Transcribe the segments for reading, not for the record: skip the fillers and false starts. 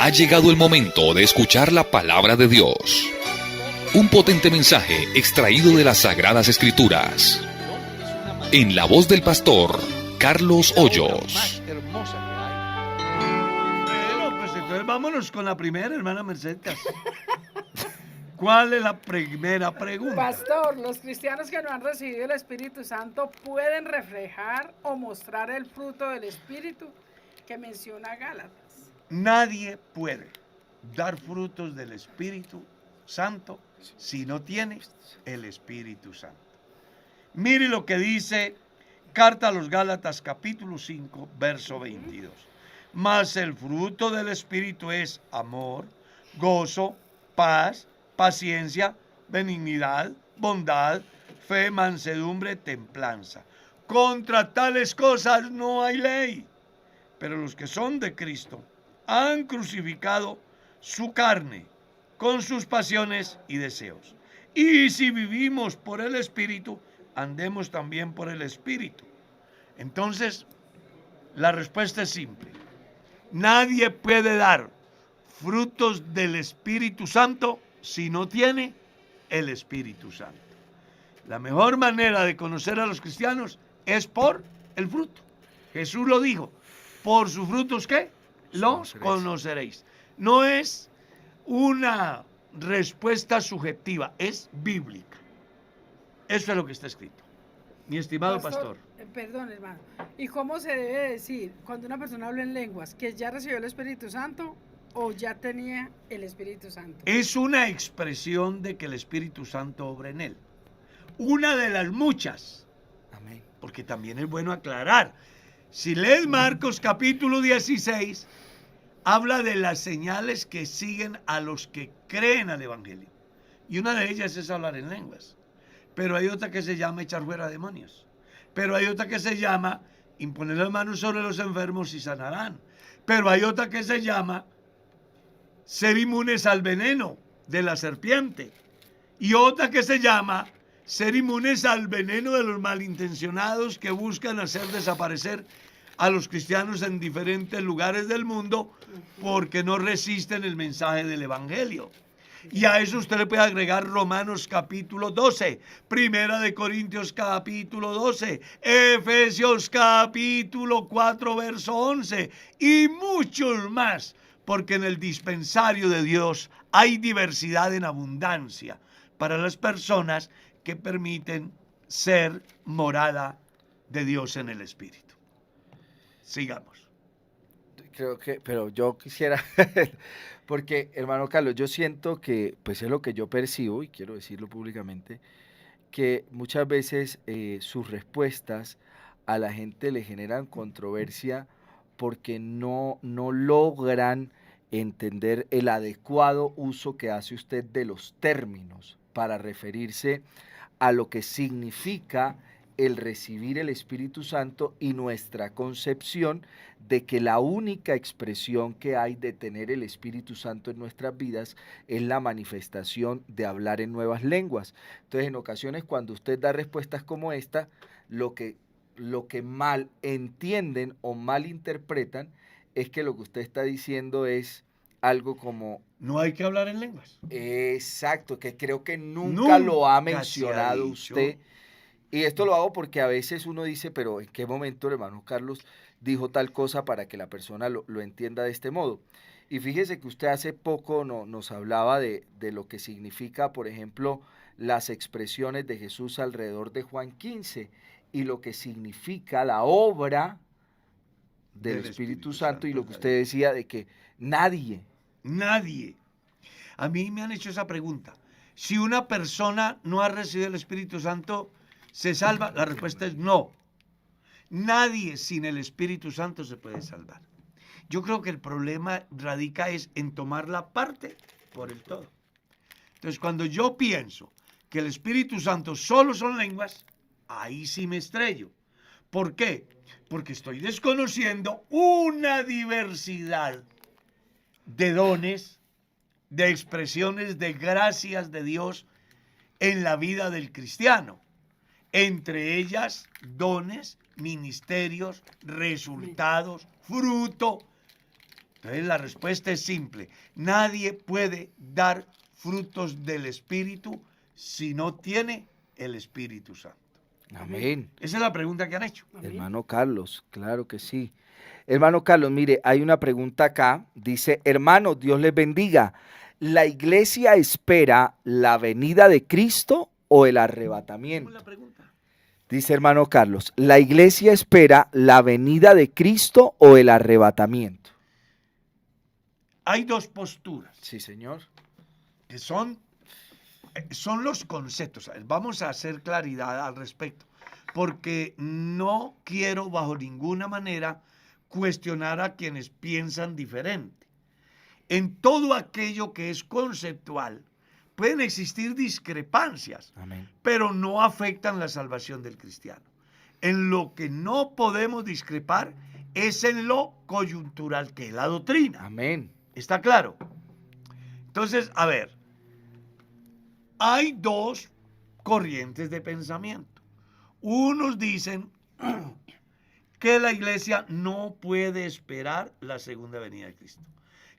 Ha llegado el momento de escuchar la palabra de Dios. Un potente mensaje extraído de las Sagradas Escrituras. En la voz del pastor Carlos Hoyos. Bueno, pues entonces vámonos con la primera, hermana Mercedes. ¿Cuál es la primera pregunta? Pastor, los cristianos que no han recibido el Espíritu Santo pueden reflejar o mostrar el fruto del Espíritu que menciona Gálatas. Nadie puede dar frutos del Espíritu Santo si no tiene el Espíritu Santo. Mire lo que dice Carta a los Gálatas capítulo 5, verso 22. Mas el fruto del Espíritu es amor, gozo, paz, paciencia, benignidad, bondad, fe, mansedumbre, templanza. Contra tales cosas no hay ley. Pero los que son de Cristo han crucificado su carne con sus pasiones y deseos. Y si vivimos por el Espíritu, andemos también por el Espíritu. Entonces, la respuesta es simple. Nadie puede dar frutos del Espíritu Santo si no tiene el Espíritu Santo. La mejor manera de conocer a los cristianos es por el fruto. Jesús lo dijo. Por sus frutos, ¿qué? Los conoceréis. No es una respuesta subjetiva, es bíblica. Eso es lo que está escrito. Mi estimado pastor. Perdón, hermano. ¿Y cómo se debe decir cuando una persona habla en lenguas que ya recibió el Espíritu Santo o ya tenía el Espíritu Santo? Es una expresión de que el Espíritu Santo obra en él. Una de las muchas. Amén. Porque también es bueno aclarar. Si lees Marcos capítulo 16, habla de las señales que siguen a los que creen al Evangelio. Y una de ellas es hablar en lenguas. Pero hay otra que se llama echar fuera demonios. Pero hay otra que se llama imponer las manos sobre los enfermos y sanarán. Pero hay otra que se llama ser inmunes al veneno de la serpiente. Y otra que se llama ser inmunes al veneno de los malintencionados que buscan hacer desaparecer a los cristianos en diferentes lugares del mundo porque no resisten el mensaje del Evangelio. Y a eso usted le puede agregar Romanos capítulo 12, Primera de Corintios capítulo 12, Efesios capítulo 4 verso 11 y muchos más, porque en el dispensario de Dios hay diversidad en abundancia para las personas que permiten ser morada de Dios en el Espíritu. Sigamos. Creo que, pero yo quisiera, porque hermano Carlos, yo siento que, pues es lo que yo percibo, y quiero decirlo públicamente, que muchas veces sus respuestas a la gente le generan controversia porque no logran entender el adecuado uso que hace usted de los términos para referirse a lo que significa el recibir el Espíritu Santo y nuestra concepción de que la única expresión que hay de tener el Espíritu Santo en nuestras vidas es la manifestación de hablar en nuevas lenguas. Entonces, en ocasiones, cuando usted da respuestas como esta, lo que mal entienden o mal interpretan es que lo que usted está diciendo es algo como... No hay que hablar en lenguas. Exacto, que creo que nunca lo ha mencionado usted. Y esto lo hago porque a veces uno dice, pero ¿en qué momento el hermano Carlos dijo tal cosa para que la persona lo entienda de este modo? Y fíjese que usted hace poco nos hablaba de lo que significa, por ejemplo, las expresiones de Jesús alrededor de Juan 15 y lo que significa la obra del Espíritu Santo y lo que usted decía de que nadie. A mí me han hecho esa pregunta. Si una persona no ha recibido el Espíritu Santo, ¿se salva? La respuesta es no. Nadie sin el Espíritu Santo se puede salvar. Yo creo que el problema radica es en tomar la parte por el todo. Entonces, cuando yo pienso que el Espíritu Santo solo son lenguas, ahí sí me estrello. ¿Por qué? Porque estoy desconociendo una diversidad de dones, de expresiones de gracias de Dios en la vida del cristiano. Entre ellas, dones, ministerios, resultados, fruto. Entonces la respuesta es simple. Nadie puede dar frutos del Espíritu si no tiene el Espíritu Santo. Amén. Esa es la pregunta que han hecho. Amén. Hermano Carlos, claro que sí. Hermano Carlos, mire, hay una pregunta acá. Dice, hermano, Dios les bendiga. ¿La iglesia espera la venida de Cristo o el ¿Cómo es arrebatamiento? la pregunta? Dice hermano Carlos, ¿la iglesia espera la venida de Cristo o el arrebatamiento? Hay dos posturas Sí, señor. que son los conceptos. Vamos a hacer claridad al respecto, porque no quiero bajo ninguna manera cuestionar a quienes piensan diferente. En todo aquello que es conceptual pueden existir discrepancias, Amén. pero no afectan la salvación del cristiano. En lo que no podemos discrepar es en lo coyuntural, que es la doctrina. Amén. ¿Está claro? Entonces, a ver, hay dos corrientes de pensamiento. Unos dicen que la iglesia no puede esperar la segunda venida de Cristo.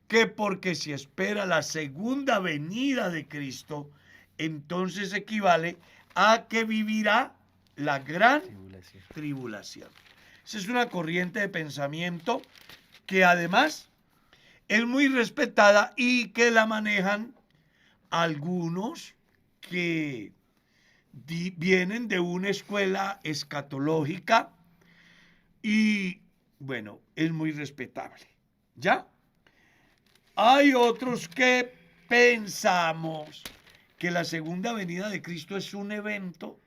Que porque si espera la segunda venida de Cristo, entonces equivale a que vivirá la gran tribulación. Esa es una corriente de pensamiento que además es muy respetada y que la manejan algunos que vienen de una escuela escatológica y, bueno, es muy respetable. ¿Ya? Hay otros que pensamos que la segunda venida de Cristo es un evento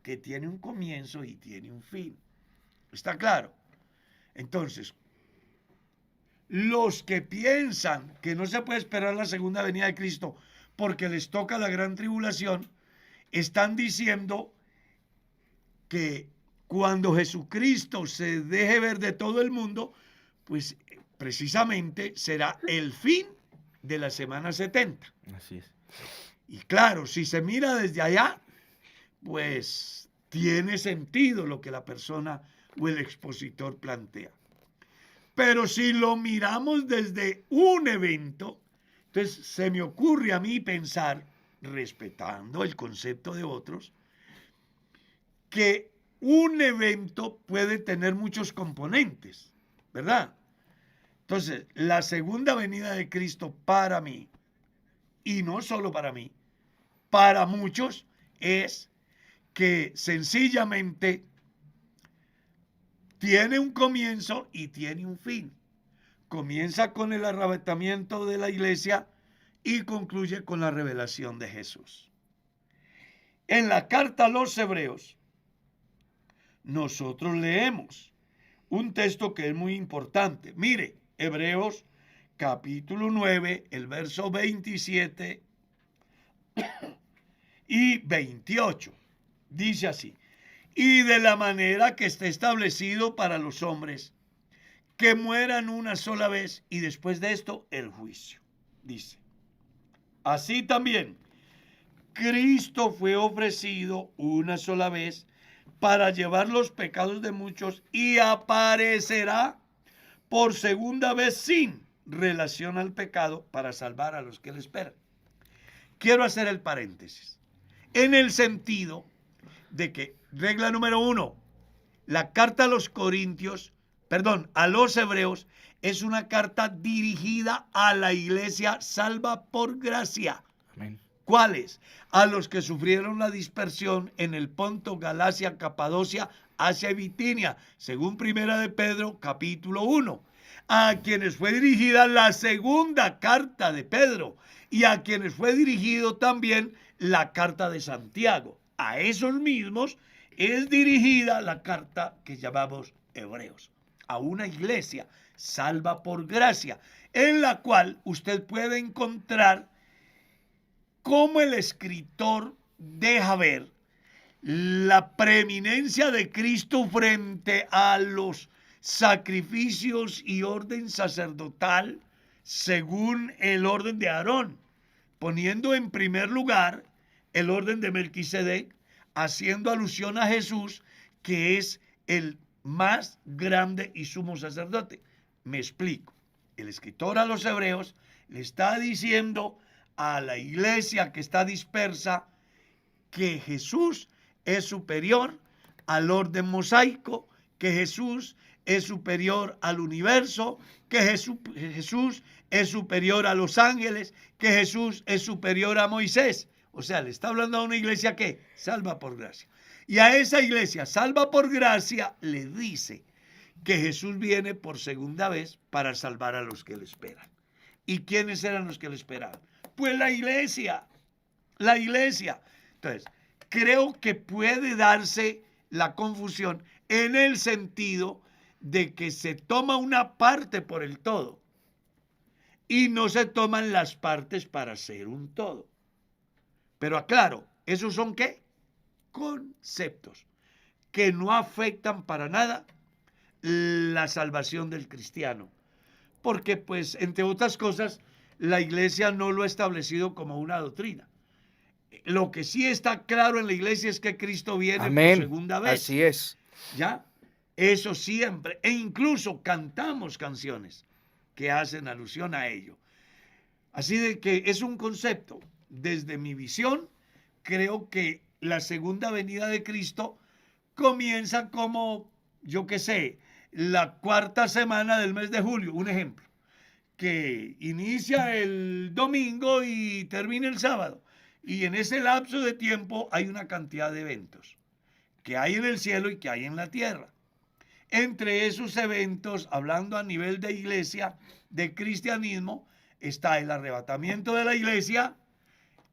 que tiene un comienzo y tiene un fin. ¿Está claro? Entonces, los que piensan que no se puede esperar la segunda venida de Cristo porque les toca la gran tribulación, están diciendo que cuando Jesucristo se deje ver de todo el mundo, pues precisamente será el fin de la semana 70. Así es. Y claro, si se mira desde allá, pues tiene sentido lo que la persona o el expositor plantea. Pero si lo miramos desde un evento, entonces se me ocurre a mí pensar, respetando el concepto de otros, que un evento puede tener muchos componentes, ¿verdad? Entonces, la segunda venida de Cristo para mí, y no solo para mí, para muchos, es que sencillamente tiene un comienzo y tiene un fin. Comienza con el arrebatamiento de la iglesia y concluye con la revelación de Jesús. En la carta a los Hebreos, nosotros leemos un texto que es muy importante. Mire, Hebreos capítulo 9, el verso 27 y 28. Dice así: y de la manera que está establecido para los hombres, que mueran una sola vez y después de esto el juicio. Dice, así también Cristo fue ofrecido una sola vez para llevar los pecados de muchos y aparecerá por segunda vez sin relación al pecado para salvar a los que le esperan. Quiero hacer el paréntesis en el sentido de que, regla número 1, la carta a los a los Hebreos es una carta dirigida a la iglesia salva por gracia. Amén. ¿Cuáles? A los que sufrieron la dispersión en el Ponto, Galacia, Capadocia, Asia y Bitinia, según Primera de Pedro, capítulo 1. A quienes fue dirigida la segunda carta de Pedro y a quienes fue dirigido también la carta de Santiago. A esos mismos es dirigida la carta que llamamos Hebreos, a una iglesia salva por gracia, en la cual usted puede encontrar cómo el escritor deja ver la preeminencia de Cristo frente a los sacrificios y orden sacerdotal según el orden de Aarón, poniendo en primer lugar el orden de Melquisedec, haciendo alusión a Jesús, que es el más grande y sumo sacerdote. Me explico. el escritor a los hebreos le está diciendo a la iglesia que está dispersa que Jesús es superior al orden mosaico, que Jesús es superior al universo, que Jesús es superior a los ángeles, que Jesús es superior a Moisés. O sea, le está hablando a una iglesia que salva por gracia. Y a esa iglesia salva por gracia le dice que Jesús viene por segunda vez para salvar a los que le esperan. ¿Y quiénes eran los que le esperaban? Pues la iglesia. La iglesia. Entonces, creo que puede darse la confusión en el sentido de que se toma una parte por el todo y no se toman las partes para ser un todo. Pero aclaro, ¿esos son qué? Conceptos que no afectan para nada la salvación del cristiano. Porque, pues, entre otras cosas, la iglesia no lo ha establecido como una doctrina. Lo que sí está claro en la iglesia es que Cristo viene Amén. por segunda vez. Así es. ¿Ya? Eso siempre. E incluso cantamos canciones que hacen alusión a ello. Así de que es un concepto. Desde mi visión, creo que la segunda venida de Cristo comienza como, yo qué sé, la cuarta semana del mes de julio, un ejemplo, que inicia el domingo y termina el sábado. Y en ese lapso de tiempo hay una cantidad de eventos que hay en el cielo y que hay en la tierra. Entre esos eventos, hablando a nivel de iglesia, de cristianismo, está el arrebatamiento de la iglesia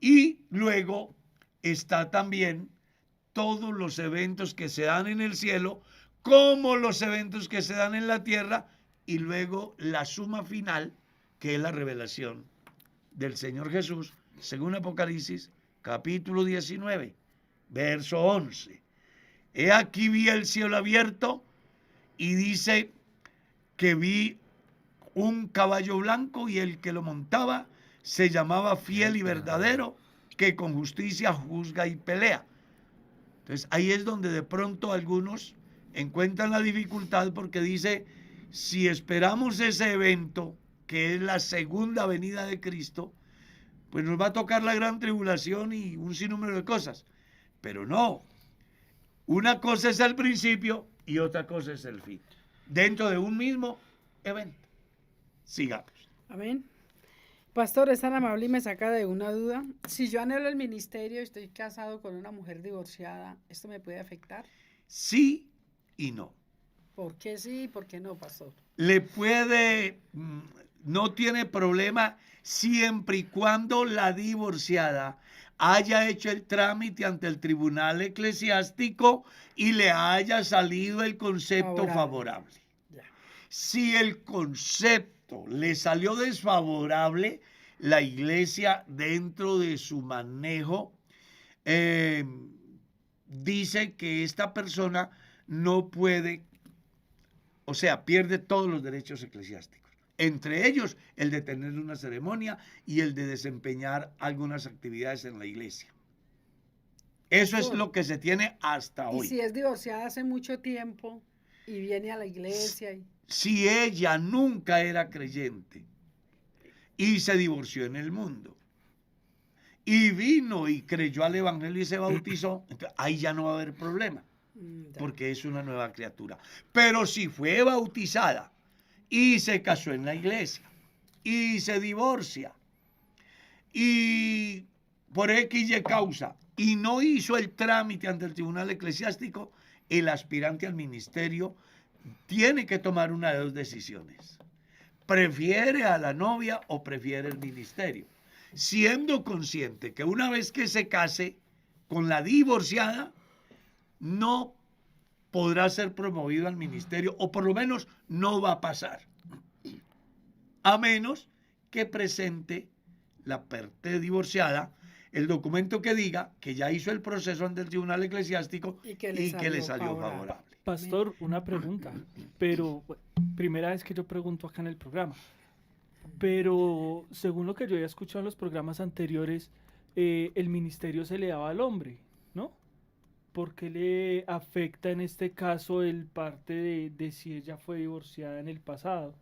y luego está también todos los eventos que se dan en el cielo, como los eventos que se dan en la tierra, y luego la suma final, que es la revelación del Señor Jesús, según Apocalipsis, capítulo 19, verso 11. He aquí vi el cielo abierto y dice que vi un caballo blanco y el que lo montaba se llamaba Fiel y Verdadero, que con justicia juzga y pelea. Entonces ahí es donde de pronto algunos encuentran la dificultad porque dice, si esperamos ese evento, que es la segunda venida de Cristo, pues nos va a tocar la gran tribulación y un sinnúmero de cosas. Pero no, una cosa es el principio y otra cosa es el fin, dentro de un mismo evento. Sigamos. Amén. Pastor, es tan amable y me saca de una duda. Si yo anhelo el ministerio y estoy casado con una mujer divorciada, ¿esto me puede afectar? Sí y no. ¿Por qué sí y por qué no, pastor? Le puede, no tiene problema siempre y cuando la divorciada haya hecho el trámite ante el tribunal eclesiástico y le haya salido el concepto favorable. Ya. Si el concepto le salió desfavorable, la iglesia dentro de su manejo dice que esta persona no puede, o sea, pierde todos los derechos eclesiásticos. Entre ellos, el de tener una ceremonia y el de desempeñar algunas actividades en la iglesia. Eso es lo que se tiene hasta hoy. Y si es divorciada hace mucho tiempo y viene a la iglesia y... Si ella nunca era creyente y se divorció en el mundo y vino y creyó al evangelio y se bautizó, entonces ahí ya no va a haber problema porque es una nueva criatura. Pero si fue bautizada y se casó en la iglesia y se divorcia y por X y causa y no hizo el trámite ante el tribunal eclesiástico, el aspirante al ministerio tiene que tomar una de dos decisiones. ¿Prefiere a la novia o prefiere el ministerio? Siendo consciente que una vez que se case con la divorciada, no podrá ser promovido al ministerio, o por lo menos no va a pasar. A menos que presente la parte divorciada el documento que diga que ya hizo el proceso ante el tribunal eclesiástico y que le salió favorable. Pastor, una pregunta, pero primera vez que yo pregunto acá en el programa, pero según lo que yo había escuchado en los programas anteriores, el ministerio se le daba al hombre, ¿no? ¿Por qué le afecta en este caso el parte de si ella fue divorciada en el pasado?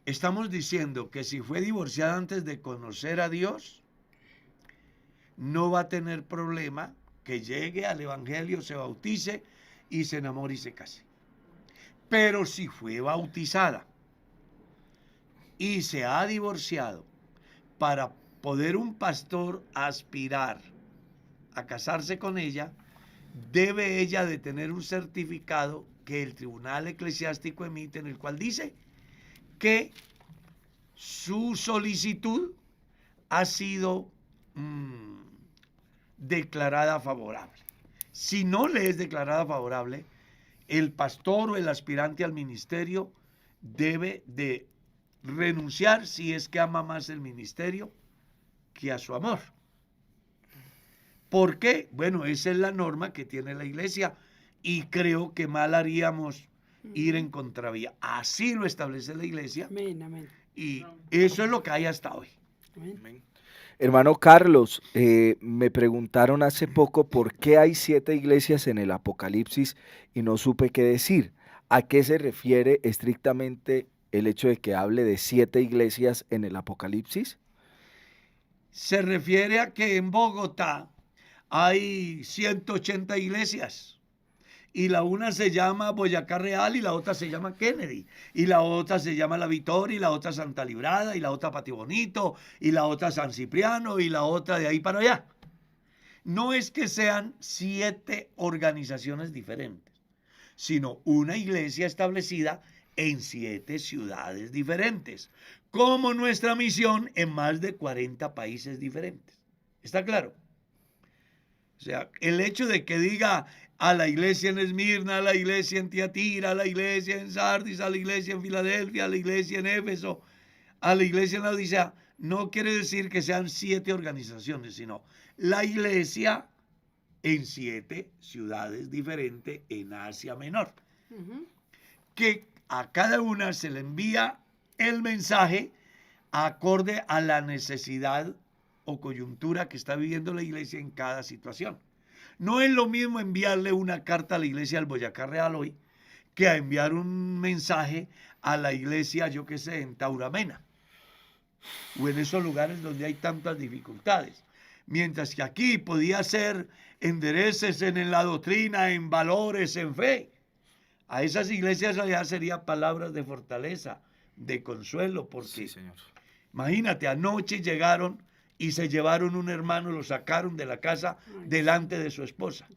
estamos diciendo que si fue divorciada antes de conocer a Dios, no va a tener problema que llegue al Evangelio, se bautice y se enamore y se case. Pero si fue bautizada y se ha divorciado, para poder un pastor aspirar a casarse con ella, debe ella de tener un certificado que el tribunal eclesiástico emite, en el cual dice que su solicitud ha sido declarada favorable. Si no le es declarada favorable, el pastor o el aspirante al ministerio debe de renunciar si es que ama más el ministerio que a su amor. ¿Por qué? Bueno, esa es la norma que tiene la iglesia y creo que mal haríamos ir en contravía. Así lo establece la iglesia. Amén, amén. Y eso es lo que hay hasta hoy. Amén. Hermano Carlos, me preguntaron hace poco por qué hay 7 iglesias en el Apocalipsis y no supe qué decir. ¿A qué se refiere estrictamente el hecho de que hable de 7 iglesias en el Apocalipsis? Se refiere a que en Bogotá hay 180 iglesias. Y la una se llama Boyacá Real y la otra se llama Kennedy. Y la otra se llama La Victoria y la otra Santa Librada y la otra Patio Bonito y la otra San Cipriano y la otra de ahí para allá. No es que sean 7 organizaciones diferentes, sino una iglesia establecida en 7 ciudades diferentes, como nuestra misión en más de 40 países diferentes. ¿Está claro? O sea, el hecho de que diga a la iglesia en Esmirna, a la iglesia en Tiatira, a la iglesia en Sardis, a la iglesia en Filadelfia, a la iglesia en Éfeso, a la iglesia en Laodicea, no quiere decir que sean 7 organizaciones, sino la iglesia en 7 ciudades diferentes en Asia Menor. Que a cada una se le envía el mensaje acorde a la necesidad o coyuntura que está viviendo la iglesia en cada situación. No es lo mismo enviarle una carta a la iglesia del Boyacá Real hoy que a enviar un mensaje a la iglesia, yo qué sé, en Tauramena o en esos lugares donde hay tantas dificultades. Mientras que aquí podía ser endereces en la doctrina, en valores, en fe. A esas iglesias allá sería palabras de fortaleza, de consuelo, porque Sí, señor. imagínate, anoche llegaron y se llevaron un hermano, lo sacaron de la casa delante de su esposa.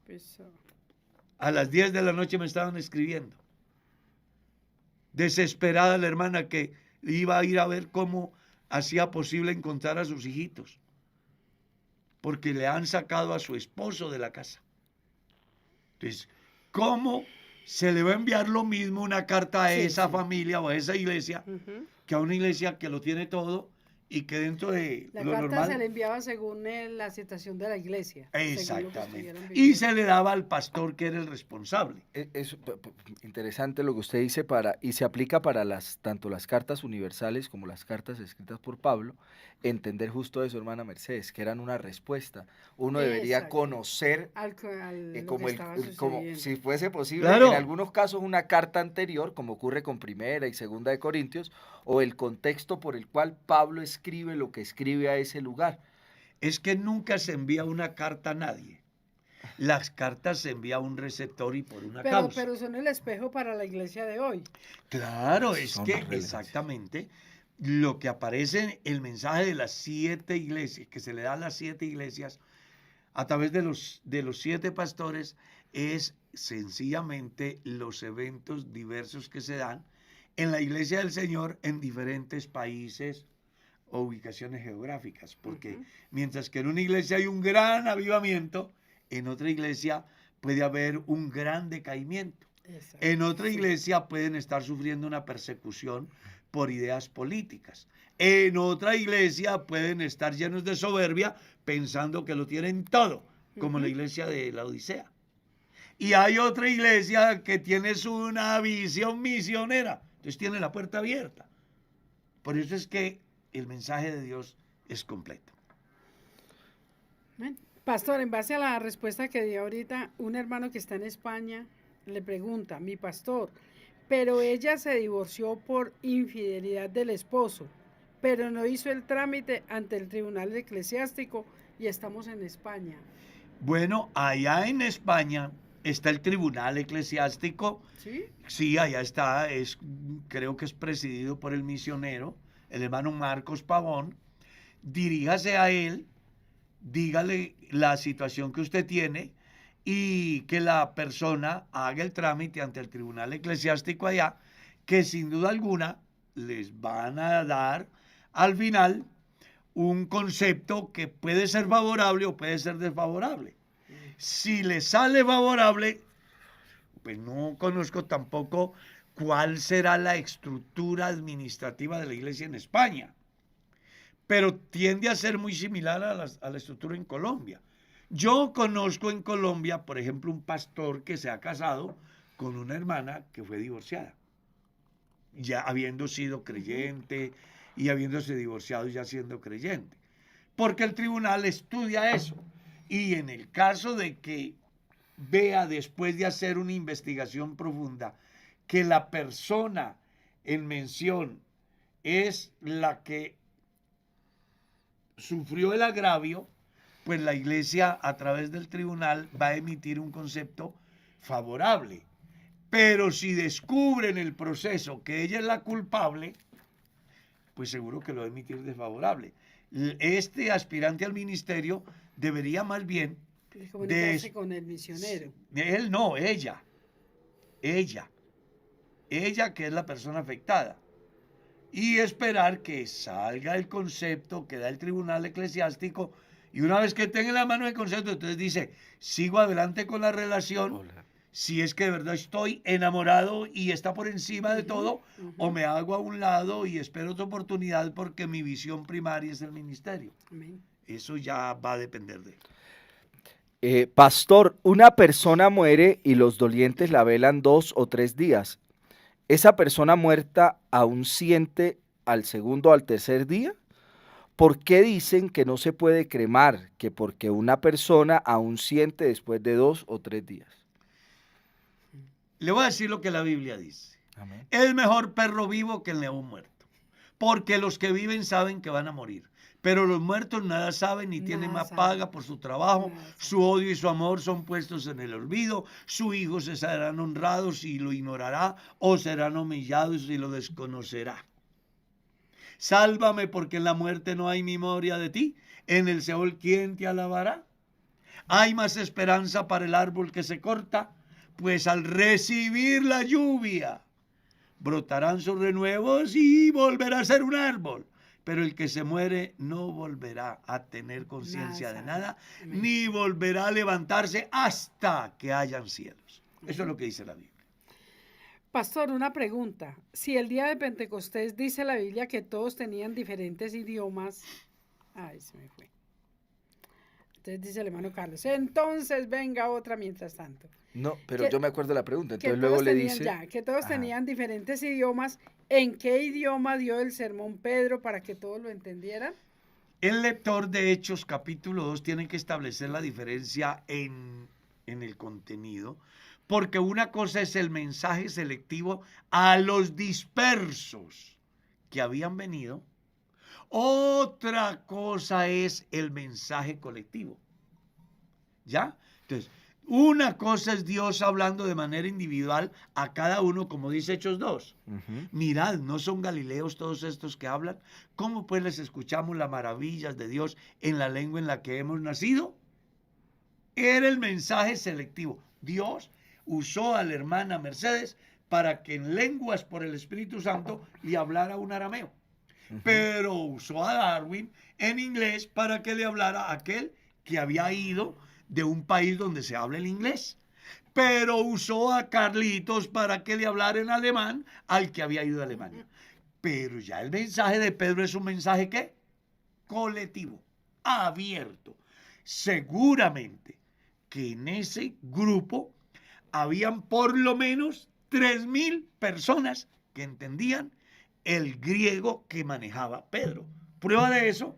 A las 10 de la noche me estaban escribiendo. Desesperada la hermana que iba a ir a ver cómo hacía posible encontrar a sus hijitos, porque le han sacado a su esposo de la casa. Entonces, ¿cómo se le va a enviar lo mismo una carta a esa familia o a esa iglesia que a una iglesia que lo tiene todo y que dentro de La lo carta normal? se le enviaba según la situación de la iglesia. según lo que Exactamente. estuvieran Y viviendo. se le daba al pastor que era el responsable. Es interesante lo que usted dice y se aplica para tanto las cartas universales como las cartas escritas por Pablo, entender justo eso, hermana Mercedes, que eran una respuesta. Uno debería Exacto. conocer Al lo como, que estaba como sucediendo. si fuese posible, Claro. en algunos casos una carta anterior, como ocurre con Primera y Segunda de Corintios, o el contexto por el cual Pablo escribe lo que escribe a ese lugar. Es que nunca se envía una carta a nadie. Las cartas se envía a un receptor y por una causa. Pero son el espejo para la iglesia de hoy. Claro, es Son que relevancias. exactamente lo que aparece en el mensaje de las 7 iglesias, que se le da a las 7 iglesias a través de los 7 pastores, es sencillamente los eventos diversos que se dan en la iglesia del Señor en diferentes países o ubicaciones geográficas, porque mientras que en una iglesia hay un gran avivamiento, en otra iglesia puede haber un gran decaimiento. Exacto. En otra iglesia pueden estar sufriendo una persecución por ideas políticas. En otra iglesia pueden estar llenos de soberbia pensando que lo tienen todo, como la iglesia de la Odisea. Y hay otra iglesia que tiene una visión misionera, entonces tiene la puerta abierta. Por eso es que el mensaje de Dios es completo. Bueno, pastor, en base a la respuesta que dio ahorita, un hermano que está en España le pregunta, mi pastor, pero ella se divorció por infidelidad del esposo, pero no hizo el trámite ante el tribunal eclesiástico y estamos en España. Bueno, allá en España está el tribunal eclesiástico. ¿Sí? Sí, allá está, creo que es presidido por el misionero, el hermano Marcos Pavón. Diríjase a él, dígale la situación que usted tiene y que la persona haga el trámite ante el tribunal eclesiástico allá, que sin duda alguna les van a dar al final un concepto que puede ser favorable o puede ser desfavorable. Si le sale favorable, pues no conozco tampoco cuál será la estructura administrativa de la iglesia en España, pero tiende a ser muy similar a la estructura en Colombia. Yo conozco en Colombia, por ejemplo, un pastor que se ha casado con una hermana que fue divorciada, ya habiendo sido creyente y habiéndose divorciado ya siendo creyente, porque el tribunal estudia eso. Y en el caso de que vea, después de hacer una investigación profunda, que la persona en mención es la que sufrió el agravio, pues la iglesia a través del tribunal va a emitir un concepto favorable. Pero si descubre en el proceso que ella es la culpable, pues seguro que lo va a emitir desfavorable. Este aspirante al ministerio debería más bien Comunicarse con el misionero. Él no, ella que es la persona afectada, y esperar que salga el concepto que da el tribunal eclesiástico, y una vez que tenga en la mano el concepto, entonces dice, sigo adelante con la relación. Hola. Si es que de verdad estoy enamorado y está por encima de todo, o me hago a un lado y espero otra oportunidad porque mi visión primaria es el ministerio. Amén. Eso ya va a depender de él. Pastor, una persona muere y los dolientes la velan 2 o 3 días. ¿Esa persona muerta aún siente al segundo o al tercer día? ¿Por qué dicen que no se puede cremar? Que porque una persona aún siente después de 2 o 3 días. Le voy a decir lo que la Biblia dice. Amén. Es mejor perro vivo que el león muerto, porque los que viven saben que van a morir, pero los muertos nada saben ni tienen Nada más saben. paga por su trabajo. Nada saben. Su odio y su amor son puestos en el olvido. Sus hijos se serán honrados y lo ignorará, o serán humillados y lo desconocerá. Sálvame, porque en la muerte no hay memoria de ti. En el Seol, ¿quién te alabará? Hay más esperanza para el árbol que se corta, pues al recibir la lluvia brotarán sus renuevos y volverá a ser un árbol. Pero el que se muere no volverá a tener conciencia de nada, Amén. ni volverá a levantarse hasta que hayan cielos. Eso es lo que dice la Biblia. Pastor, una pregunta. Si el día de Pentecostés dice la Biblia que todos tenían diferentes idiomas. Ay, se me fue. Entonces dice el hermano Carlos. Entonces venga otra mientras tanto. No, pero Que- yo me acuerdo la pregunta. Que Entonces luego todos le tenían, dice... que todos Ajá. tenían diferentes idiomas. ¿En qué idioma dio el sermón Pedro para que todos lo entendieran? El lector de Hechos capítulo 2 tiene que establecer la diferencia en el contenido, porque una cosa es el mensaje selectivo a los dispersos que habían venido, otra cosa es el mensaje colectivo. ¿Ya? Entonces, una cosa es Dios hablando de manera individual a cada uno, como dice Hechos 2. Ujú. Mirad, ¿no son galileos todos estos que hablan? ¿Cómo pues les escuchamos las maravillas de Dios en la lengua en la que hemos nacido? Era el mensaje selectivo. Dios usó a la hermana Mercedes para que en lenguas por el Espíritu Santo le hablara un arameo. Pero usó a Darwin en inglés para que le hablara a aquel que había ido de un país donde se habla el inglés. Pero usó a Carlitos para que le hablara en alemán al que había ido a Alemania. Pero ya el mensaje de Pedro es un mensaje ¿qué? Colectivo, abierto. Seguramente que en ese grupo habían por lo menos 3,000 personas que entendían el griego que manejaba Pedro. Prueba de eso,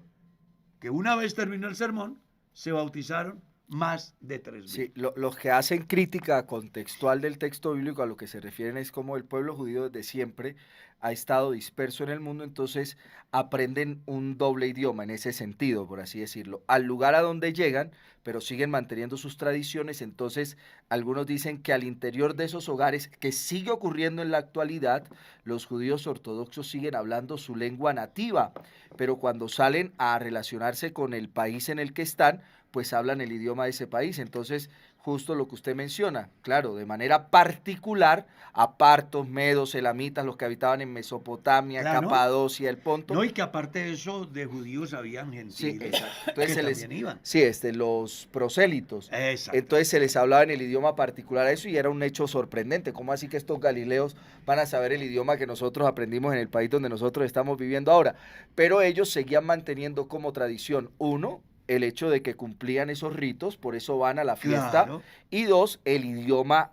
que una vez terminó el sermón, se bautizaron más de 3.000. Sí, los que hacen crítica contextual del texto bíblico a lo que se refieren es como el pueblo judío desde siempre ha estado disperso en el mundo, entonces aprenden un doble idioma en ese sentido, por así decirlo, al lugar a donde llegan, pero siguen manteniendo sus tradiciones. Entonces algunos dicen que al interior de esos hogares, que sigue ocurriendo en la actualidad, los judíos ortodoxos siguen hablando su lengua nativa, pero cuando salen a relacionarse con el país en el que están, pues hablan el idioma de ese país. Entonces, justo lo que usted menciona, claro, de manera particular, a partos, medos, elamitas, los que habitaban en Mesopotamia, Claro. Capadocia, el Ponto. No, y que aparte de eso, de judíos habían Sí, gentiles exacto. que Entonces también iban. sí, los prosélitos. Exacto. Entonces se les hablaba en el idioma particular a eso y era un hecho sorprendente. ¿Cómo así que estos galileos van a saber el idioma que nosotros aprendimos en el país donde nosotros estamos viviendo ahora? Pero ellos seguían manteniendo como tradición, uno, el hecho de que cumplían esos ritos, por eso van a la fiesta, Claro. y dos, el idioma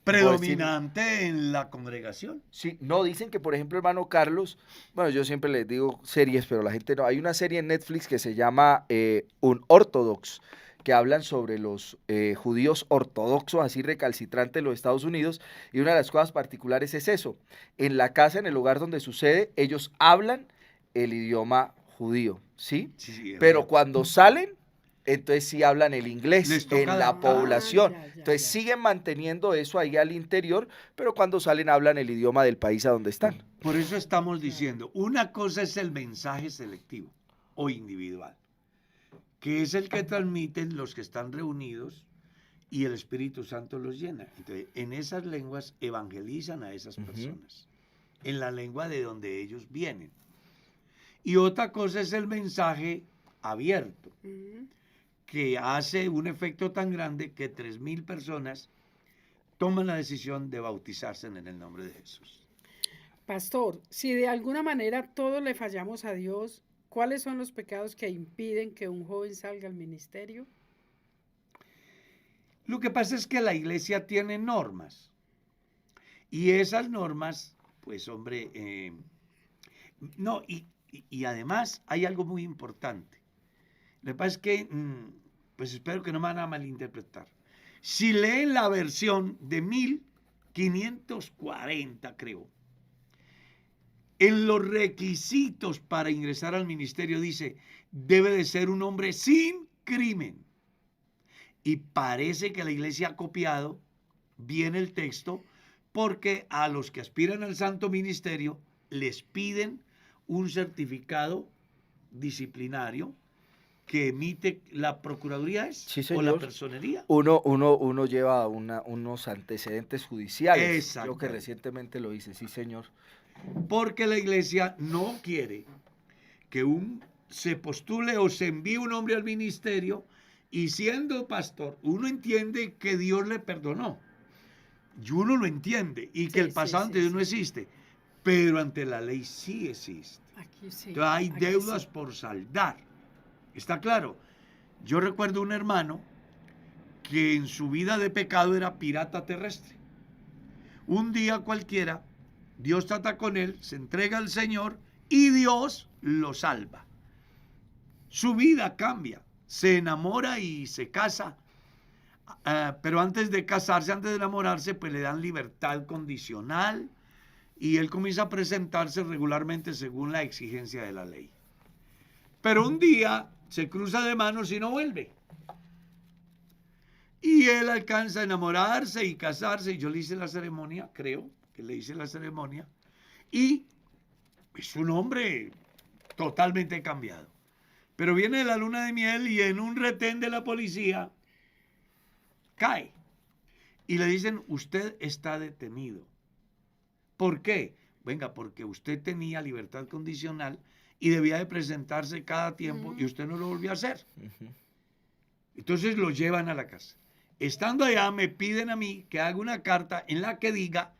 Predominante en la congregación. Sí, no, dicen que por ejemplo, hermano Carlos, bueno, yo siempre les digo series, pero la gente no, hay una serie en Netflix que se llama Unorthodox, que hablan sobre los judíos ortodoxos, así recalcitrantes de los Estados Unidos, y una de las cosas particulares es eso, en la casa, en el lugar donde sucede, ellos hablan el idioma judío, ¿sí? Sí, Pero cuando salen, entonces sí hablan el inglés Les toca en la adaptar. población. Ya, Entonces ya. siguen manteniendo eso ahí al interior, pero cuando salen hablan el idioma del país a donde están. Por eso estamos diciendo, una cosa es el mensaje selectivo o individual, que es el que transmiten los que están reunidos y el Espíritu Santo los llena. Entonces, en esas lenguas evangelizan a esas personas, en la lengua de donde ellos vienen. Y otra cosa es el mensaje abierto, que hace un efecto tan grande que 3.000 personas toman la decisión de bautizarse en el nombre de Jesús. Pastor, si de alguna manera todos le fallamos a Dios, ¿cuáles son los pecados que impiden que un joven salga al ministerio? Lo que pasa es que la iglesia tiene normas. Y esas normas, pues hombre, no, y además hay algo muy importante. Lo que pasa es que, pues espero que no me van a malinterpretar. Si leen la versión de 1540, creo, en los requisitos para ingresar al ministerio dice, debe de ser un hombre sin crimen. Y parece que la iglesia ha copiado bien el texto, porque a los que aspiran al santo ministerio les piden un certificado disciplinario que emite la Procuraduría Sí, o la señor. Personería. Uno lleva unos antecedentes judiciales. Exacto. Yo que recientemente lo hice, sí, señor. Porque la iglesia no quiere que se postule o se envíe un hombre al ministerio y siendo pastor, uno entiende que Dios le perdonó. Y uno lo entiende y que Sí, el pasado sí, ante Dios sí. no existe. Pero ante la ley sí existe. Aquí sí. Entonces hay aquí deudas sí. por saldar. ¿Está claro? Yo recuerdo un hermano que en su vida de pecado era pirata terrestre. Un día cualquiera, Dios trata con él, se entrega al Señor y Dios lo salva. Su vida cambia, se enamora y se casa. Pero antes de casarse, antes de enamorarse, pues le dan libertad condicional y él comienza a presentarse regularmente según la exigencia de la ley. Pero un día se cruza de manos y no vuelve. Y él alcanza a enamorarse y casarse. Y yo le hice la ceremonia, creo que le hice la ceremonia. Y es un hombre totalmente cambiado. Pero viene la luna de miel y en un retén de la policía cae. Y le dicen, usted está detenido. ¿Por qué? Venga, porque usted tenía libertad condicional y debía de presentarse cada tiempo y usted no lo volvió a hacer. Entonces lo llevan a la casa. Estando allá me piden a mí que haga una carta en la que diga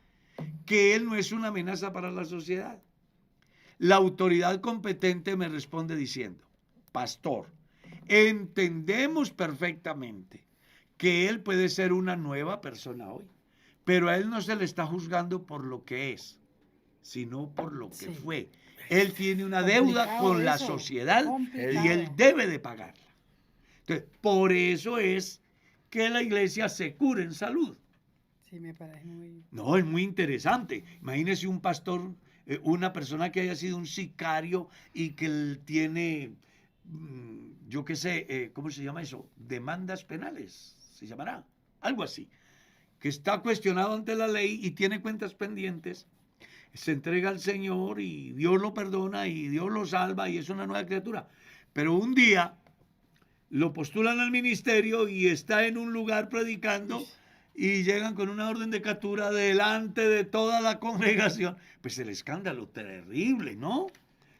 que él no es una amenaza para la sociedad. La autoridad competente me responde diciendo, pastor, entendemos perfectamente que él puede ser una nueva persona hoy, pero a él no se le está juzgando por lo que es, sino por lo que Sí. fue. Él tiene una deuda Complicado con la eso, sociedad complicado. y él debe de pagarla. Entonces, por eso es que la iglesia se cura en salud. Sí, me parece muy... No, es muy interesante. Imagínese un pastor, una persona que haya sido un sicario y que él tiene, yo qué sé, ¿cómo se llama eso? Demandas penales, se llamará, algo así. Que está cuestionado ante la ley y tiene cuentas pendientes, se entrega al Señor y Dios lo perdona y Dios lo salva y es una nueva criatura. Pero un día lo postulan al ministerio y está en un lugar predicando y llegan con una orden de captura delante de toda la congregación. Pues el escándalo terrible, ¿no?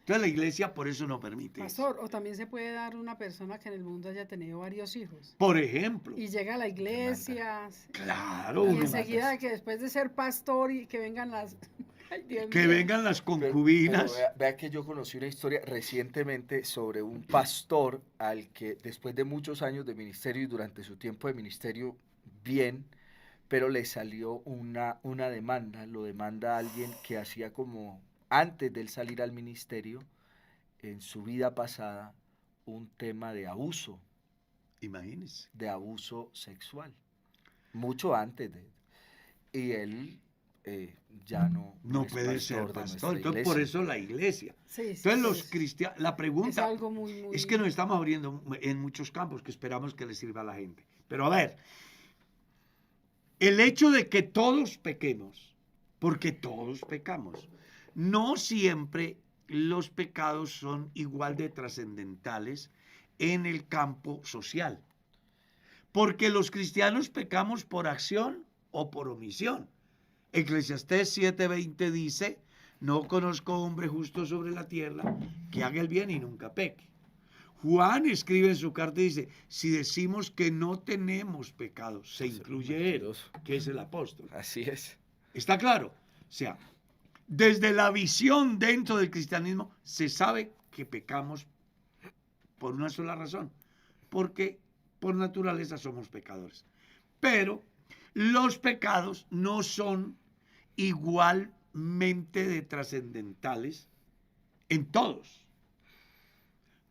Entonces la iglesia por eso no permite eso. Pastor, o también se puede dar una persona que en el mundo haya tenido varios hijos Por ejemplo. y llega a la iglesia Claro, y uno enseguida que después de ser pastor y que vengan las... Ay, Dios que mío. vengan las Pero concubinas. vea que yo conocí una historia recientemente sobre un pastor al que después de muchos años de ministerio y durante su tiempo de ministerio bien, pero le salió una demanda, lo demanda alguien que hacía como antes de él salir al ministerio, en su vida pasada, un tema de abuso Imagínense. sexual, mucho antes de... Y él ya No es puede ser de nuestra pastor. Entonces, por iglesia. eso la iglesia. Sí, sí, Entonces, sí, los es- cristianos, la es pregunta algo muy... es que nos estamos abriendo en muchos campos que esperamos que les sirva a la gente. Pero a ver, el hecho de que todos pequemos, porque todos pecamos, no siempre los pecados son igual de trascendentales en el campo social. Porque los cristianos pecamos por acción o por omisión. Eclesiastés 7:20 dice, no conozco hombre justo sobre la tierra que haga el bien y nunca peque. Juan escribe en su carta y dice, si decimos que no tenemos pecado, se incluye él, que es el apóstol. Así es. ¿Está claro? O sea, desde la visión dentro del cristianismo se sabe que pecamos por una sola razón, porque por naturaleza somos pecadores. Pero los pecados no son igualmente de trascendentales en todos.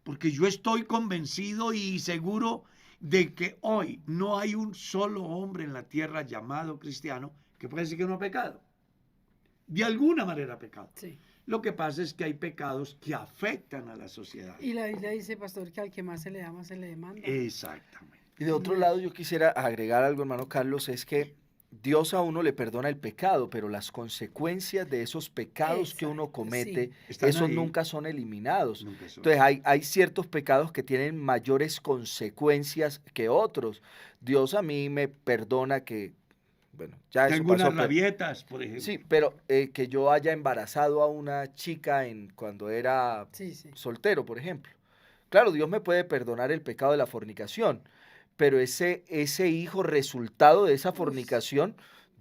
Porque yo estoy convencido y seguro de que hoy no hay un solo hombre en la tierra llamado cristiano que pueda decir que no ha pecado. De alguna manera ha pecado. Sí. Lo que pasa es que hay pecados que afectan a la sociedad. Y la Biblia dice, pastor, que al que más se le da, más se le demanda. Exactamente. Y de otro lado, yo quisiera agregar algo, hermano Carlos, es que Dios a uno le perdona el pecado, pero las consecuencias de esos pecados que uno Exacto, comete, sí. Están esos ahí. nunca son eliminados. Nunca son. Entonces hay ciertos pecados que tienen mayores consecuencias que otros. Dios a mí me perdona que, bueno, ya eso Tengo pasó, unas pero- rabietas, por ejemplo. sí, pero que yo haya embarazado a una chica cuando era Sí, sí. soltero, por ejemplo. Claro, Dios me puede perdonar el pecado de la fornicación, pero ese hijo resultado de esa fornicación,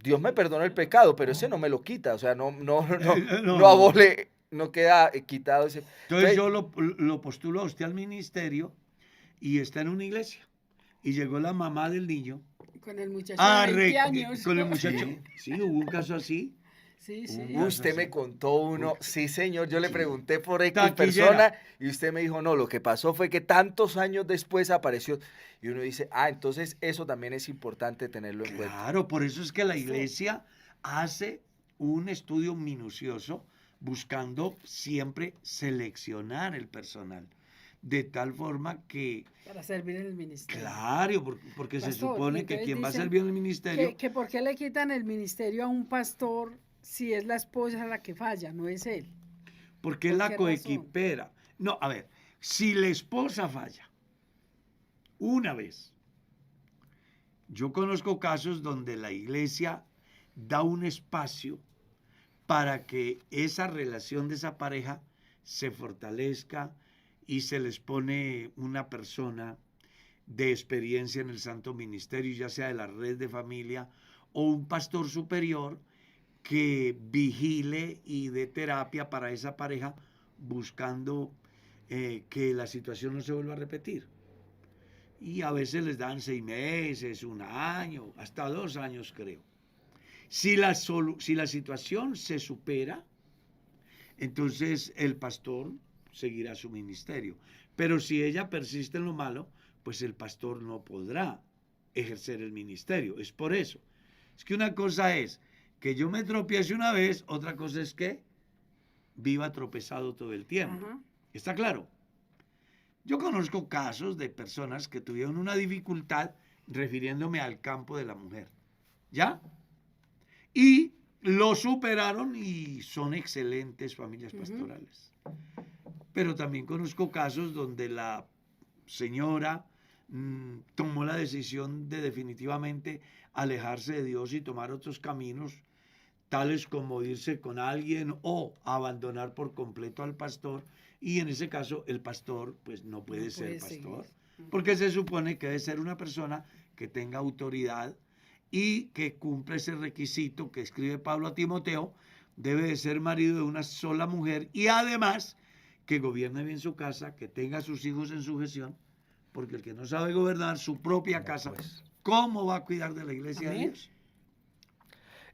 Dios me perdona el pecado, pero ese no me lo quita, o sea, no No. abole, no queda quitado ese. Entonces yo lo postulo a usted al ministerio y está en una iglesia. Y llegó la mamá del niño. Con el muchacho Ah, de 20 años. con el muchacho. Sí, hubo un caso así. Sí, sí. Usted me contó uno, sí señor, yo le Sí. pregunté por X Taquillera. persona y usted me dijo, no, lo que pasó fue que tantos años después apareció. Y uno dice, entonces eso también es importante tenerlo en cuenta. Claro, por eso es que la iglesia hace un estudio minucioso buscando siempre seleccionar el personal. De tal forma que, Para servir en el ministerio. claro, porque se Pastor, supone y que entonces quien va a dicen servir en el ministerio, Que por qué le quitan el ministerio a un pastor si es la esposa la que falla, no es él. porque ¿por la qué razón? coequipera. No, a ver, si la esposa falla una vez, yo conozco casos donde la iglesia da un espacio para que esa relación de esa pareja se fortalezca y se les pone una persona de experiencia en el santo ministerio, ya sea de la red de familia o un pastor superior que vigile y dé terapia para esa pareja buscando que la situación no se vuelva a repetir. Y a veces les dan 6 meses, 1 año, hasta 2 años creo. Si la situación se supera, entonces el pastor seguirá su ministerio. Pero si ella persiste en lo malo, pues el pastor no podrá ejercer el ministerio. Es por eso. Es que una cosa es que yo me tropiece una vez, otra cosa es que viva tropezado todo el tiempo. Ajá. ¿Está claro? Yo conozco casos de personas que tuvieron una dificultad refiriéndome al campo de la mujer. ¿Ya? Y lo superaron y son excelentes familias pastorales. Pero también conozco casos donde la señora tomó la decisión de definitivamente alejarse de Dios y tomar otros caminos, tales como irse con alguien o abandonar por completo al pastor, y en ese caso el pastor pues no puede No ser puede pastor, seguir. porque se supone que debe ser una persona que tenga autoridad y que cumple ese requisito que escribe Pablo a Timoteo, debe de ser marido de una sola mujer y además que gobierne bien su casa, que tenga a sus hijos en sujeción, porque el que no sabe gobernar su propia casa, ¿cómo va a cuidar de la iglesia de Amén. Dios?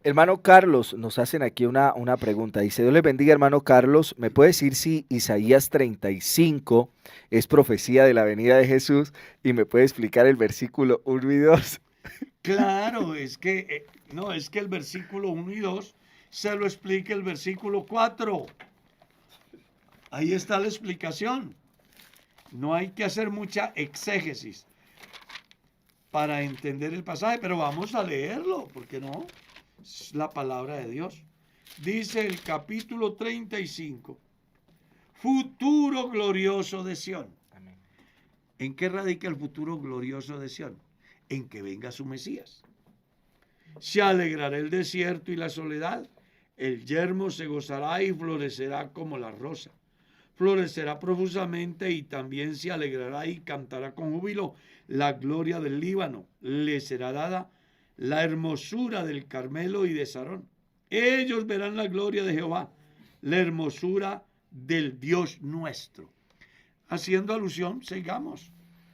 Hermano Carlos, nos hacen aquí una pregunta. Dice, Dios les bendiga, hermano Carlos. ¿Me puede decir si Isaías 35 es profecía de la venida de Jesús? Y me puede explicar el versículo 1 y 2. Claro, es que el versículo 1 y 2 se lo explica el versículo 4. Ahí está la explicación. No hay que hacer mucha exégesis para entender el pasaje, pero vamos a leerlo, porque no, es la palabra de Dios. Dice el capítulo 35, futuro glorioso de Sión. Amén. ¿En qué radica el futuro glorioso de Sión? En que venga su Mesías. Se alegrará el desierto y la soledad, el yermo se gozará y florecerá como la rosa. Florecerá profusamente y también se alegrará y cantará con júbilo la gloria del Líbano. Le será dada la hermosura del Carmelo y de Sarón. Ellos verán la gloria de Jehová, la hermosura del Dios nuestro. Haciendo alusión, sigamos.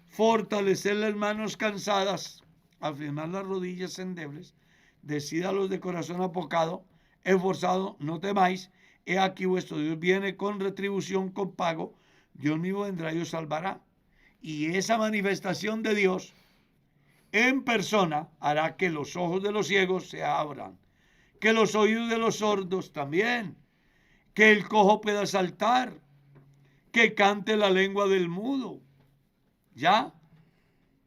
Fortalecer las manos cansadas, afirmar las rodillas endebles, decid a los de corazón apocado, esforzado, no temáis. He aquí vuestro Dios viene con retribución, con pago. Dios mismo vendrá y os salvará. Y esa manifestación de Dios en persona hará que los ojos de los ciegos se abran, que los oídos de los sordos también, que el cojo pueda saltar, que cante la lengua del mudo. ¿Ya?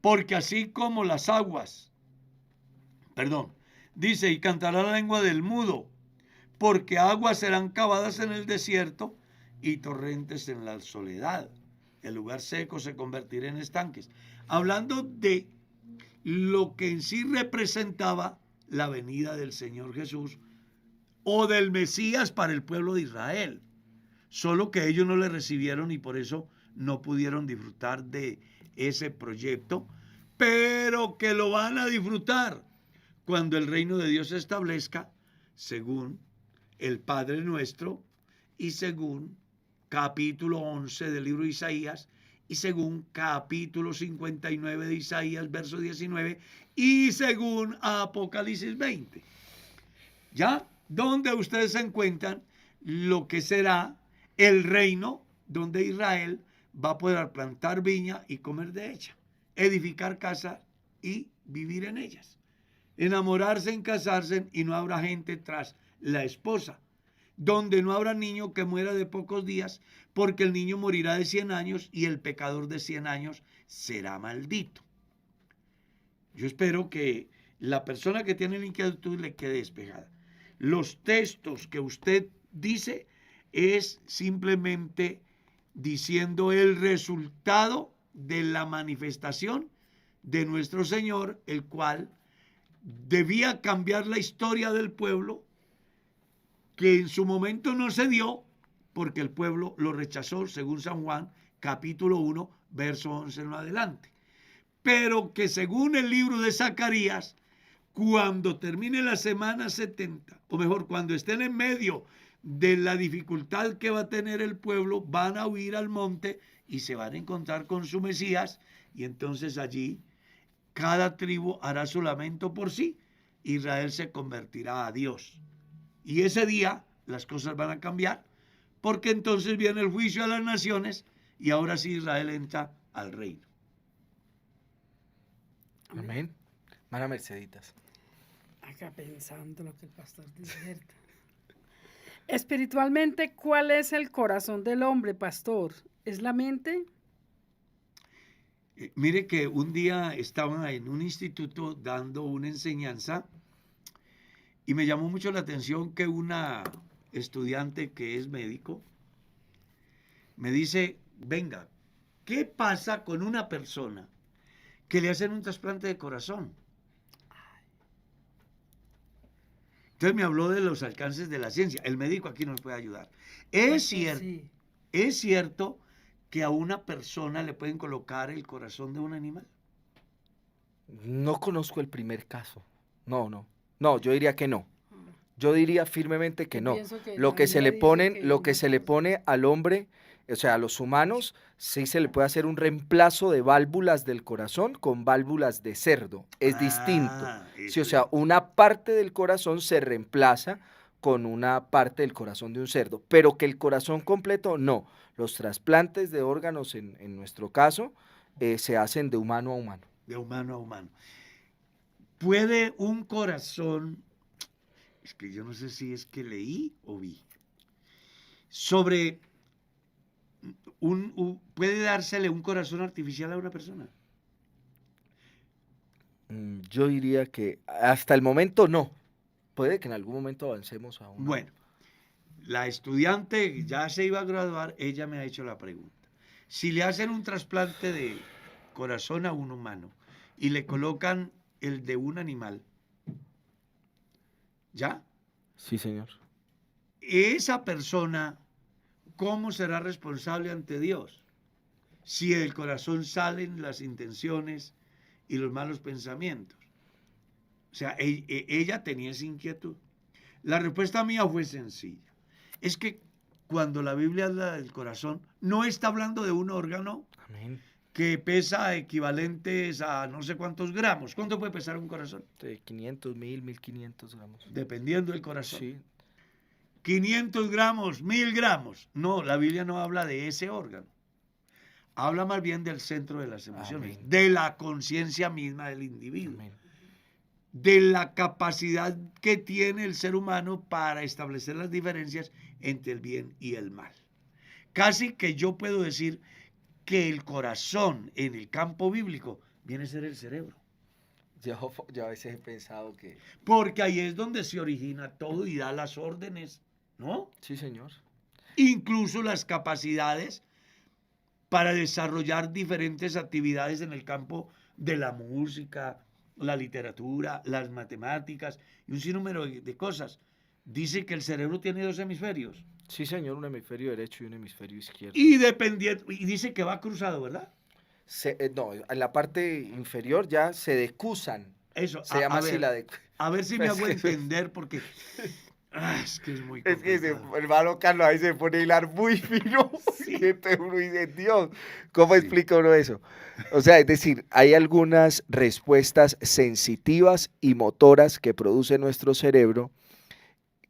Porque así como las aguas, dice, y cantará la lengua del mudo, porque aguas serán cavadas en el desierto y torrentes en la soledad. El lugar seco se convertirá en estanques. Hablando de lo que en sí representaba la venida del Señor Jesús o del Mesías para el pueblo de Israel. Solo que ellos no le recibieron y por eso no pudieron disfrutar de ese proyecto, pero que lo van a disfrutar cuando el reino de Dios se establezca según el Padre Nuestro y según capítulo 11 del libro de Isaías y según capítulo 59 de Isaías, verso 19 y según Apocalipsis 20. ¿Ya? Donde ustedes encuentran lo que será el reino donde Israel va a poder plantar viña y comer de ella, edificar casas y vivir en ellas, enamorarse, en casarse y no habrá gente tras la esposa, donde no habrá niño que muera de pocos días, porque el niño morirá de 100 años y el pecador de 100 años será maldito. Yo espero que la persona que tiene la inquietud le quede despejada. Los textos que usted dice es simplemente diciendo el resultado de la manifestación de nuestro Señor, el cual debía cambiar la historia del pueblo, que en su momento no se dio porque el pueblo lo rechazó, según San Juan, capítulo 1, verso 11 en adelante. Pero que según el libro de Zacarías, cuando termine la semana 70, o mejor, cuando estén en medio de la dificultad que va a tener el pueblo, van a huir al monte y se van a encontrar con su Mesías, y entonces allí cada tribu hará su lamento por sí. Israel se convertirá a Dios. Y ese día las cosas van a cambiar, porque entonces viene el juicio a las naciones y ahora sí Israel entra al reino. Amén. Hermana Merceditas. Acá pensando lo que el pastor dice, ¿cierto? Espiritualmente, ¿cuál es el corazón del hombre, pastor? ¿Es la mente? Mire que un día estaba en un instituto dando una enseñanza y me llamó mucho la atención que una estudiante que es médico me dice, venga, ¿qué pasa con una persona que le hacen un trasplante de corazón? Entonces me habló de los alcances de la ciencia. El médico aquí nos puede ayudar. Es cierto que a una persona le pueden colocar el corazón de un animal. No conozco el primer caso. No, yo diría que no. Yo diría firmemente que Yo no. pienso que Lo la que se Biblia le dice ponen, que lo que una se le cosa- pone al hombre, o sea, a los humanos, sí se le puede hacer un reemplazo de válvulas del corazón con válvulas de cerdo. Es distinto. Sí, Eso o sea, es. una parte del corazón se reemplaza con una parte del corazón de un cerdo, pero que el corazón completo no. Los trasplantes de órganos, en nuestro caso, se hacen de humano a humano. De humano a humano. ¿Puede un corazón, es que yo no sé si es que leí o vi, sobre puede dársele un corazón artificial a una persona? Yo diría que hasta el momento no. Puede que en algún momento avancemos a una. Bueno, la estudiante ya se iba a graduar, ella me ha hecho la pregunta. Si le hacen un trasplante de corazón a un humano y le colocan el de un animal, ¿ya? Sí, señor. Esa persona, ¿cómo será responsable ante Dios? Si del corazón salen las intenciones y los malos pensamientos. O sea, ella tenía esa inquietud. La respuesta mía fue sencilla. Es que cuando la Biblia habla del corazón, no está hablando de un órgano Amén. que pesa equivalentes a no sé cuántos gramos. ¿Cuánto puede pesar un corazón? De 500, 1500 gramos. Dependiendo del corazón. Sí. 500 gramos, 1000 gramos. No, la Biblia no habla de ese órgano. Habla más bien del centro de las emociones, Amén. de la conciencia misma del individuo, Amén. de la capacidad que tiene el ser humano para establecer las diferencias entre el bien y el mal. Casi que yo puedo decir que el corazón en el campo bíblico viene a ser el cerebro, Yo a veces he pensado que... porque ahí es donde se origina todo y da las órdenes, ¿no? Sí, señor. Incluso las capacidades para desarrollar diferentes actividades en el campo de la música, la literatura, las matemáticas y un sinnúmero de cosas. Dice que el cerebro tiene dos hemisferios Sí, señor, un hemisferio derecho y un hemisferio izquierdo. y dice que va cruzado, ¿verdad? No, en la parte inferior ya se decusan. Eso, Se llama así ver, la de... a ver si me hago entender porque es que es muy complicado. hermano Carlos ahí se pone a hilar muy fino. Sí. Y entonces uno dice, Dios, ¿cómo Sí. explica uno eso? O sea, es decir, hay algunas respuestas sensitivas y motoras que produce nuestro cerebro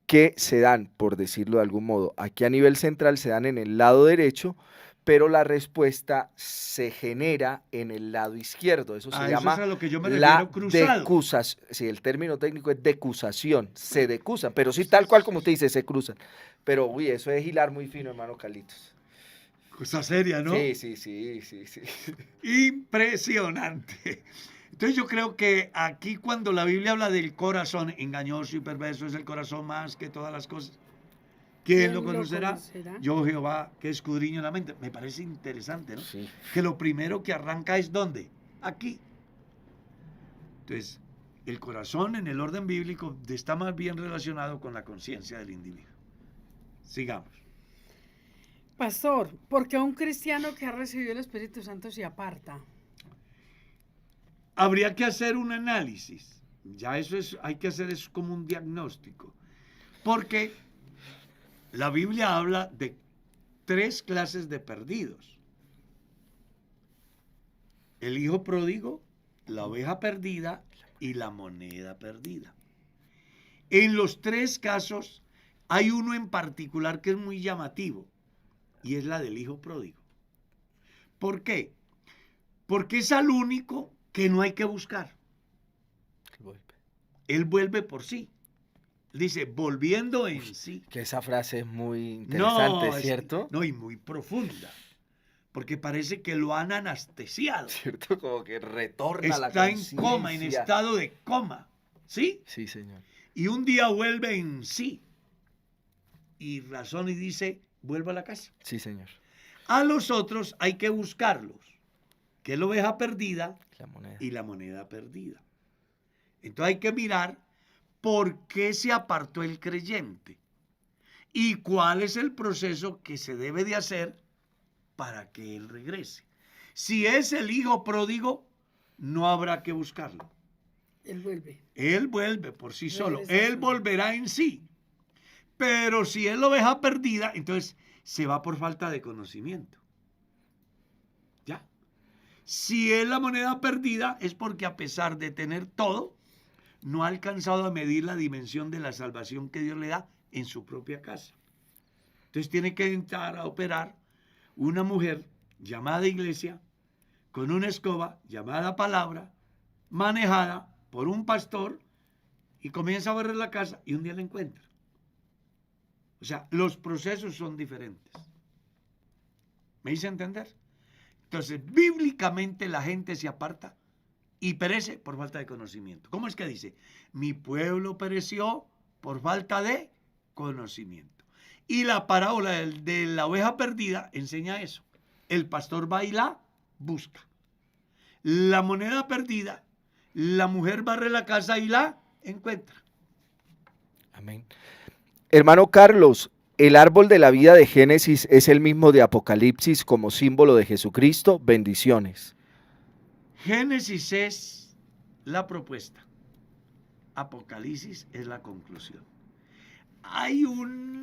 que se dan, por decirlo de algún modo, aquí a nivel central se dan en el lado derecho, pero la respuesta se genera en el lado izquierdo. Eso se A eso llama es a lo que yo me la refiero, cruzado. decusación. Sí, el término técnico es decusación. Se decusan, pero sí tal cual como usted dice, se cruzan. Pero, uy, eso es hilar muy fino, hermano Carlitos. Cosa seria, ¿no? Sí. Impresionante. Entonces yo creo que aquí cuando la Biblia habla del corazón engañoso y perverso es el corazón más que todas las cosas. ¿Quién lo conocerá? Yo Jehová que escudriño la mente. Me parece interesante, ¿no? Sí. Que lo primero que arranca es ¿dónde? Aquí. Entonces, el corazón en el orden bíblico está más bien relacionado con la conciencia del individuo. Sigamos. Pastor, ¿por qué un cristiano que ha recibido el Espíritu Santo se aparta? Habría que hacer un análisis. Ya eso es, hay que hacer eso como un diagnóstico. Porque la Biblia habla de 3 clases de perdidos. El hijo pródigo, la oveja perdida y la moneda perdida. En los 3 casos hay uno en particular que es muy llamativo y es la del hijo pródigo. ¿Por qué? Porque es al único que no hay que buscar. Él vuelve por sí. Dice, volviendo en sí. Que esa frase es muy interesante, No, ¿cierto? No, y muy profunda. Porque parece que lo han anestesiado. ¿Cierto? Como que retorna la Está en coma, en conciencia. estado de coma. ¿Sí? Sí, señor. Y un día vuelve en sí. Y razona y dice, vuelvo a la casa. Sí, señor. A los otros hay que buscarlos. Que es la oveja perdida La moneda. y la moneda perdida. Entonces hay que mirar por qué se apartó el creyente y cuál es el proceso que se debe de hacer para que él regrese. Si es el hijo pródigo, no habrá que buscarlo. Él vuelve. Él vuelve por sí solo. Regresa Él solo. volverá en sí. Pero si es la oveja perdida, entonces se va por falta de conocimiento. ¿Ya? Si es la moneda perdida, es porque a pesar de tener todo, no ha alcanzado a medir la dimensión de la salvación que Dios le da en su propia casa. Entonces tiene que entrar a operar una mujer llamada iglesia, con una escoba llamada palabra, manejada por un pastor, y comienza a barrer la casa y un día la encuentra. O sea, los procesos son diferentes. ¿Me hice entender? Entonces, bíblicamente la gente se aparta y perece por falta de conocimiento. ¿Cómo es que dice? Mi pueblo pereció por falta de conocimiento. Y la parábola de la oveja perdida enseña eso. El pastor va y la busca. La moneda perdida, la mujer barre la casa y la encuentra. Amén. Hermano Carlos, ¿el árbol de la vida de Génesis es el mismo de Apocalipsis como símbolo de Jesucristo? Bendiciones. Génesis es la propuesta. Apocalipsis es la conclusión. Hay un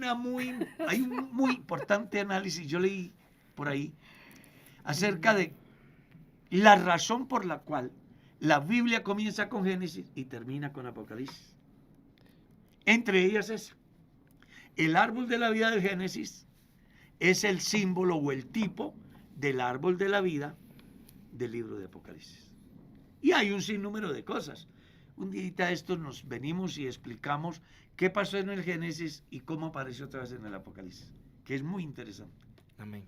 muy importante análisis, yo leí por ahí, acerca de la razón por la cual la Biblia comienza con Génesis y termina con Apocalipsis. Entre ellas esa. El árbol de la vida de Génesis es el símbolo o el tipo del árbol de la vida del libro de Apocalipsis. Y hay un sinnúmero de cosas. Un día de estos nos venimos y explicamos qué pasó en el Génesis y cómo apareció otra vez en el Apocalipsis, que es muy interesante. Amén.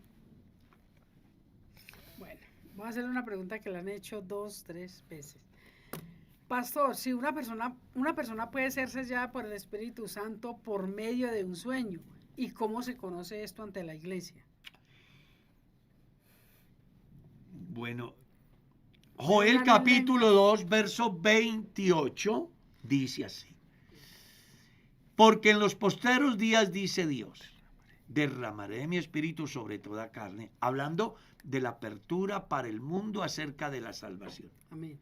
Bueno, voy a hacerle una pregunta que le han hecho 2, 3 veces. Pastor, si una persona puede ser sellada por el Espíritu Santo por medio de un sueño, ¿y cómo se conoce esto ante la iglesia? Bueno, Joel capítulo 2, verso 28, dice así. Porque en los posteros días, dice Dios, derramaré mi espíritu sobre toda carne, hablando de la apertura para el mundo acerca de la salvación. Amén.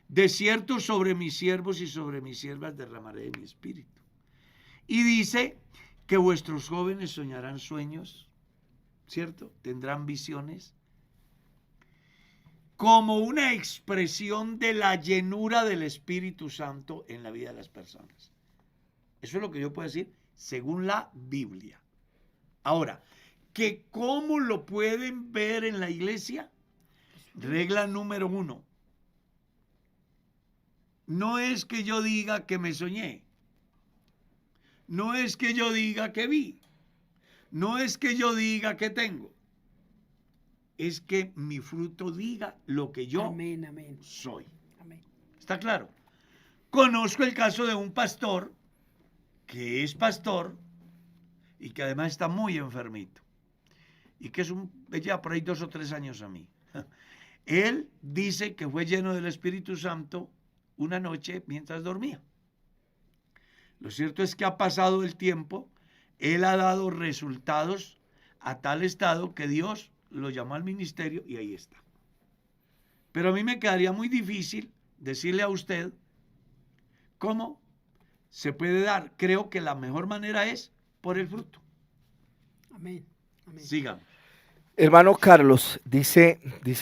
De cierto, sobre mis siervos y sobre mis siervas derramaré mi espíritu. Y dice que vuestros jóvenes soñarán sueños, ¿cierto? Tendrán visiones, como una expresión de la llenura del Espíritu Santo en la vida de las personas. Eso es lo que yo puedo decir según la Biblia. Ahora, que ¿cómo lo pueden ver en la iglesia? Regla número 1. No es que yo diga que me soñé. No es que yo diga que vi. No es que yo diga que tengo. Es que mi fruto diga lo que yo Amén, amén. soy. Amén. ¿Está claro? Conozco el caso de un pastor que es pastor y que además está muy enfermito. Y que lleva por ahí 2 o 3 años a mí. Él dice que fue lleno del Espíritu Santo una noche mientras dormía. Lo cierto es que ha pasado el tiempo, él ha dado resultados a tal estado que Dios lo llamó al ministerio y ahí está. Pero a mí me quedaría muy difícil decirle a usted cómo se puede dar. Creo que la mejor manera es por el fruto. Amén. Amén. Sigamos. Hermano Carlos, dice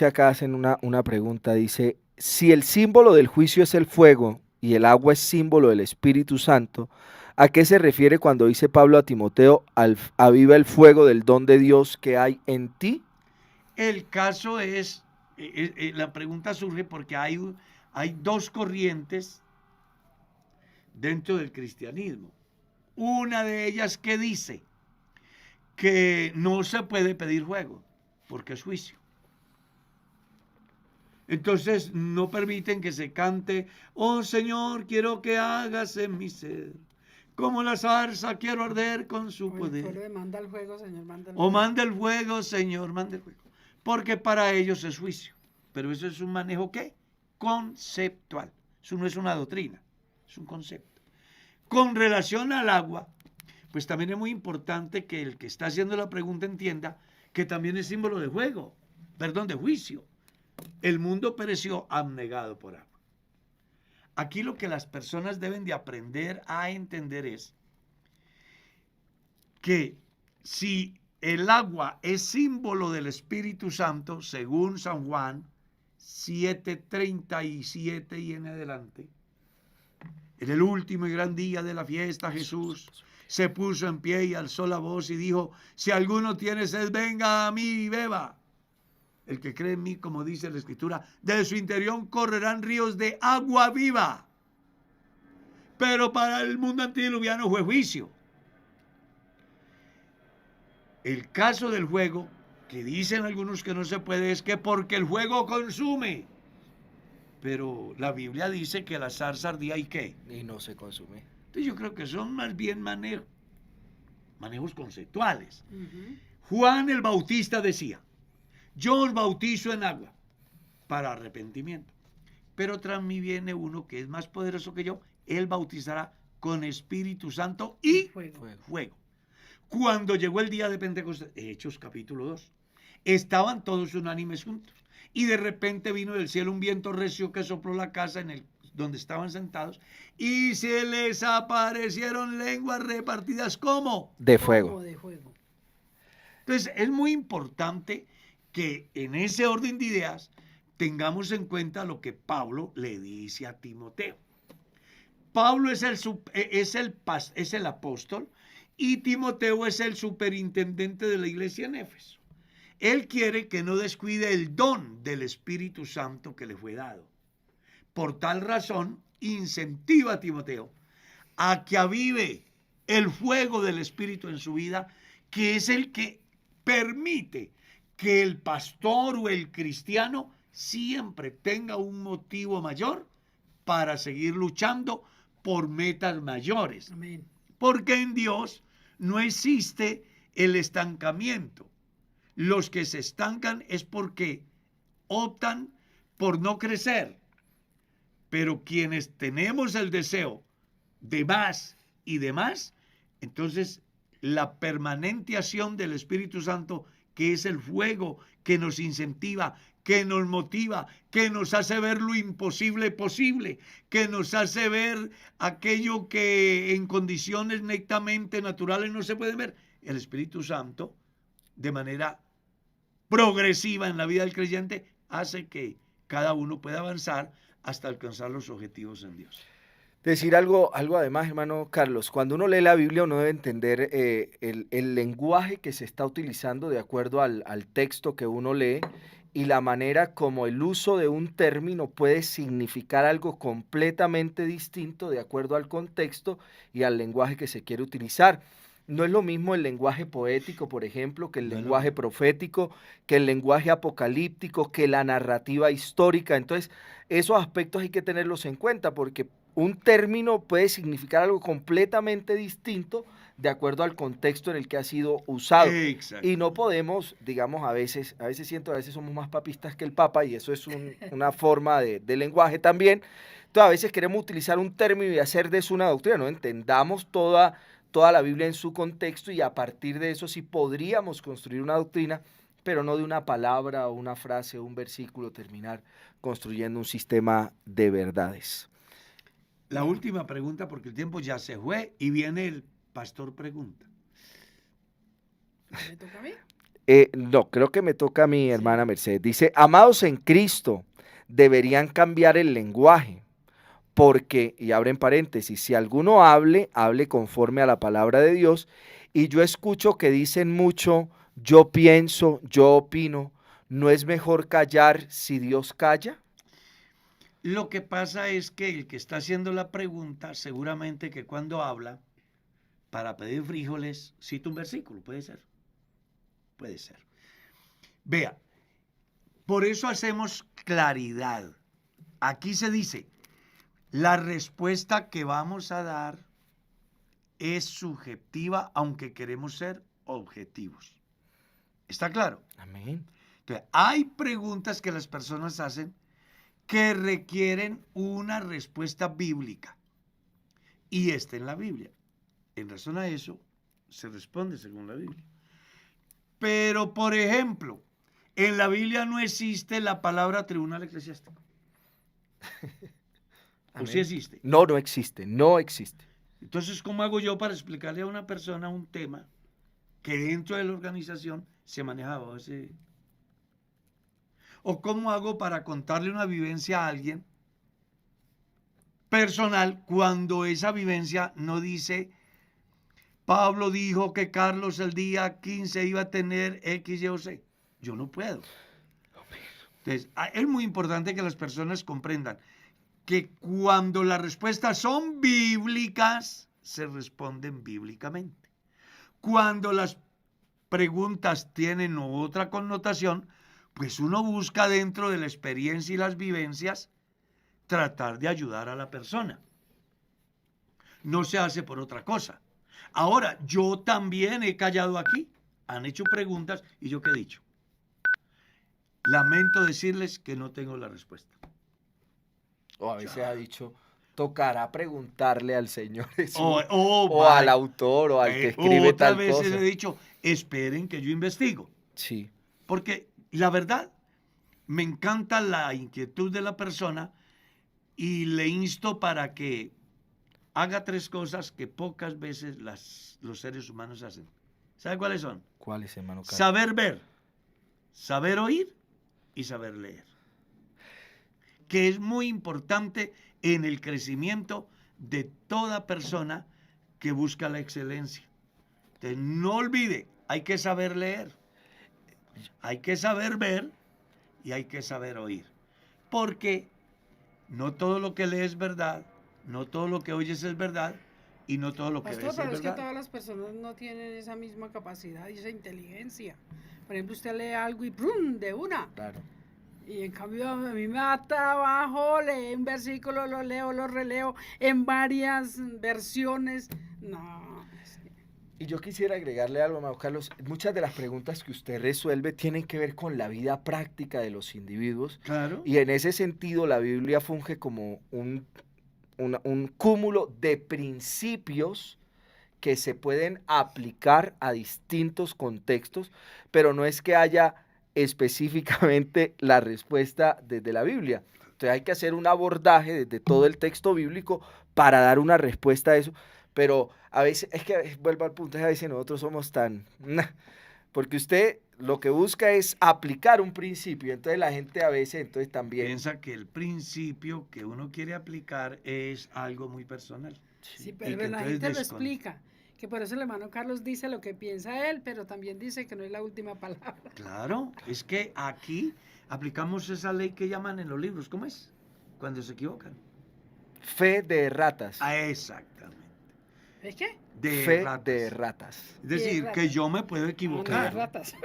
acá, hacen una pregunta, dice, si el símbolo del juicio es el fuego y el agua es símbolo del Espíritu Santo, ¿a qué se refiere cuando dice Pablo a Timoteo, aviva el fuego del don de Dios que hay en ti? El caso es la pregunta surge porque hay dos corrientes dentro del cristianismo. Una de ellas que dice que no se puede pedir fuego porque es juicio. Entonces no permiten que se cante, oh Señor, quiero que hagas en mi ser, como la zarza quiero arder con su poder. El pueblo de manda el fuego, Señor, manda el O fuego. manda el fuego, Señor, manda el fuego. Porque para ellos es juicio. Pero eso es un manejo, ¿qué? Conceptual. Eso no es una doctrina, es un concepto. Con relación al agua, pues también es muy importante que el que está haciendo la pregunta entienda que también es símbolo de fuego, perdón, de juicio. El mundo pereció abnegado por agua. Aquí lo que las personas deben de aprender a entender es que si el agua es símbolo del Espíritu Santo, según San Juan 7:37 y en adelante, en el último y gran día de la fiesta, Jesús se puso en pie y alzó la voz y dijo, si alguno tiene sed, venga a mí y beba. El que cree en mí, como dice la Escritura, de su interior correrán ríos de agua viva. Pero para el mundo antediluviano fue juicio. El caso del fuego, que dicen algunos que no se puede, es que porque el fuego consume. Pero la Biblia dice que la zarza ardía y ¿qué? Y no se consume. Entonces yo creo que son más bien manejos conceptuales. Ujú. Juan el Bautista decía, yo os bautizo en agua para arrepentimiento, pero tras mí viene uno que es más poderoso que yo, él bautizará con Espíritu Santo y fuego. Cuando llegó el día de Pentecostés, Hechos capítulo 2, estaban todos unánimes juntos y de repente vino del cielo un viento recio que sopló la casa donde estaban sentados y se les aparecieron lenguas repartidas como De fuego. Como de fuego. Entonces, es muy importante que en ese orden de ideas tengamos en cuenta lo que Pablo le dice a Timoteo. Pablo es el apóstol y Timoteo es el superintendente de la iglesia en Éfeso. Él quiere que no descuide el don del Espíritu Santo que le fue dado. Por tal razón, incentiva a Timoteo a que avive el fuego del Espíritu en su vida, que es el que permite que el pastor o el cristiano siempre tenga un motivo mayor para seguir luchando por metas mayores. Amén. Porque en Dios no existe el estancamiento. Los que se estancan es porque optan por no crecer. Pero quienes tenemos el deseo de más y de más, entonces la permanente acción del Espíritu Santo, que es el fuego que nos incentiva, que nos motiva, que nos hace ver lo imposible posible, que nos hace ver aquello que en condiciones netamente naturales no se puede ver. El Espíritu Santo, de manera progresiva en la vida del creyente, hace que cada uno pueda avanzar hasta alcanzar los objetivos en Dios. Decir algo además, hermano Carlos, cuando uno lee la Biblia uno debe entender el lenguaje que se está utilizando de acuerdo al texto que uno lee y la manera como el uso de un término puede significar algo completamente distinto de acuerdo al contexto y al lenguaje que se quiere utilizar. No es lo mismo el lenguaje poético, por ejemplo, que el lenguaje profético, que el lenguaje apocalíptico, que la narrativa histórica. Entonces, esos aspectos hay que tenerlos en cuenta porque un término puede significar algo completamente distinto de acuerdo al contexto en el que ha sido usado. Exacto. Y no podemos, digamos, a veces somos más papistas que el Papa y eso es una forma de lenguaje también. Entonces, a veces queremos utilizar un término y hacer de eso una doctrina, ¿no? Entendamos toda la Biblia en su contexto y a partir de eso sí podríamos construir una doctrina, pero no de una palabra o una frase o un versículo terminar construyendo un sistema de verdades. La última pregunta, porque el tiempo ya se fue y viene el pastor pregunta. ¿Me toca a mí? No, creo que me toca a mi hermana Mercedes. Dice, amados en Cristo, deberían cambiar el lenguaje. Porque, y abren paréntesis, si alguno hable conforme a la palabra de Dios, y yo escucho que dicen mucho, yo pienso, yo opino, ¿no es mejor callar si Dios calla? Lo que pasa es que el que está haciendo la pregunta, seguramente que cuando habla, para pedir frijoles, cita un versículo, puede ser. Puede ser. Vea, por eso hacemos claridad. Aquí se dice, la respuesta que vamos a dar es subjetiva, aunque queremos ser objetivos. ¿Está claro? Amén. Entonces, hay preguntas que las personas hacen que requieren una respuesta bíblica. Y está en la Biblia. En razón a eso, se responde según la Biblia. Pero, por ejemplo, en la Biblia no existe la palabra tribunal eclesiástico. ¿O sí existe? No, no existe, no existe. Entonces, ¿cómo hago yo para explicarle a una persona un tema que dentro de la organización se manejaba ese? ¿O cómo hago para contarle una vivencia a alguien personal cuando esa vivencia no dice, Pablo dijo que Carlos el día 15 iba a tener X, Y o Z? Yo no puedo. Entonces, es muy importante que las personas comprendan que cuando las respuestas son bíblicas, se responden bíblicamente. Cuando las preguntas tienen otra connotación, pues uno busca dentro de la experiencia y las vivencias tratar de ayudar a la persona. No se hace por otra cosa. Ahora, yo también he callado aquí. Han hecho preguntas y yo qué he dicho. Lamento decirles que no tengo la respuesta. O a veces ha dicho, tocará preguntarle al Señor Jesús, O o al autor, o al que escribe otras tal veces cosa. he dicho, esperen que yo investigo. Sí, Porque la verdad, me encanta la inquietud de la persona y le insto para que haga 3 cosas que pocas veces los seres humanos hacen. ¿Sabe cuáles son? ¿cuál es, hermano Carlos? Saber ver, saber oír y saber leer. Que es muy importante en el crecimiento de toda persona que busca la excelencia. Entonces, no olvide, hay que saber leer, hay que saber ver y hay que saber oír. Porque no todo lo que lees es verdad, no todo lo que oyes es verdad y no todo lo que Pastor, ves es pero es que verdad. todas las personas no tienen esa misma capacidad y esa inteligencia. Por ejemplo, usted lee algo y ¡prum! De una. Claro. Y en cambio a mí me da trabajo leer un versículo, lo leo, lo releo en varias versiones. No. Y yo quisiera agregarle algo, hermano Carlos. Muchas de las preguntas que usted resuelve tienen que ver con la vida práctica de los individuos. Claro. Y en ese sentido, la Biblia funge como un cúmulo de principios que se pueden aplicar a distintos contextos, pero no es que haya específicamente la respuesta desde la Biblia. Entonces hay que hacer un abordaje desde todo el texto bíblico para dar una respuesta a eso, pero a veces, es que vuelvo al punto, a veces nosotros somos tan... Porque usted lo que busca es aplicar un principio, entonces la gente a veces entonces también... Piensa que el principio que uno quiere aplicar es algo muy personal. Sí, Y pero que la entonces gente lo explica. Que por eso el hermano Carlos dice lo que piensa él, pero también dice que no es la última palabra. Claro, es que aquí aplicamos esa ley que llaman en los libros, ¿cómo es? Cuando se equivocan. Fe de erratas. Exactamente. ¿Es qué? De Fe ratas. de ratas. Es decir, De que ratas. yo me puedo Ah, no, equivocar. ratas.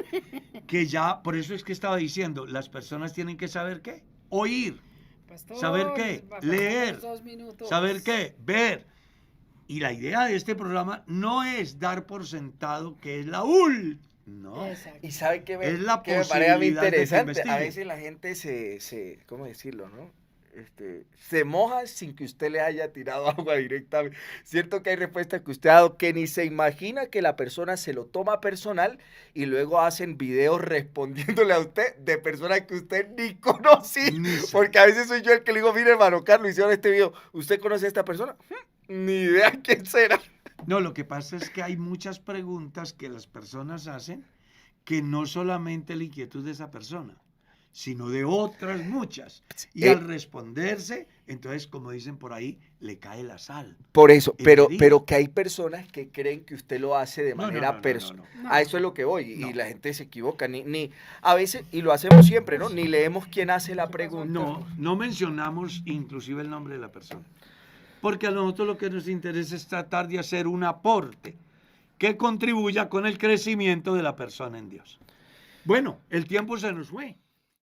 Que ya, por eso es que estaba diciendo, las personas tienen que saber qué, oír, Pastor, ¿saber qué? pasamos Leer. 2 minutos. saber qué, ver. Y la idea de este programa no es dar por sentado que es la no. Exacto. Y sabe que Es la que me parece a mí posibilidad de que interesante. A investigue. veces la gente se ¿cómo decirlo, no? Se moja sin que usted le haya tirado agua directamente. Cierto que hay respuestas que usted ha dado que ni se imagina que la persona se lo toma personal y luego hacen videos respondiéndole a usted de personas que usted ni conocía. Ni sé. Porque a veces soy yo el que le digo, mire hermano Carlos, hicieron este video, ¿usted conoce a esta persona? Ni idea quién será. No, lo que pasa es que hay muchas preguntas que las personas hacen que no solamente la inquietud de esa persona, sino de otras muchas. Y al responderse, entonces, como dicen por ahí, le cae la sal. Por eso, en pero, herida. pero que hay personas que creen que usted lo hace de No, no, manera no, no, personal. no, no. A eso es lo que voy. No. Y la gente se equivoca. A veces, y lo hacemos siempre, ¿no? Ni leemos quién hace la pregunta. No mencionamos inclusive el nombre de la persona. Porque a nosotros lo que nos interesa es tratar de hacer un aporte que contribuya con el crecimiento de la persona en Dios. Bueno, el tiempo se nos fue.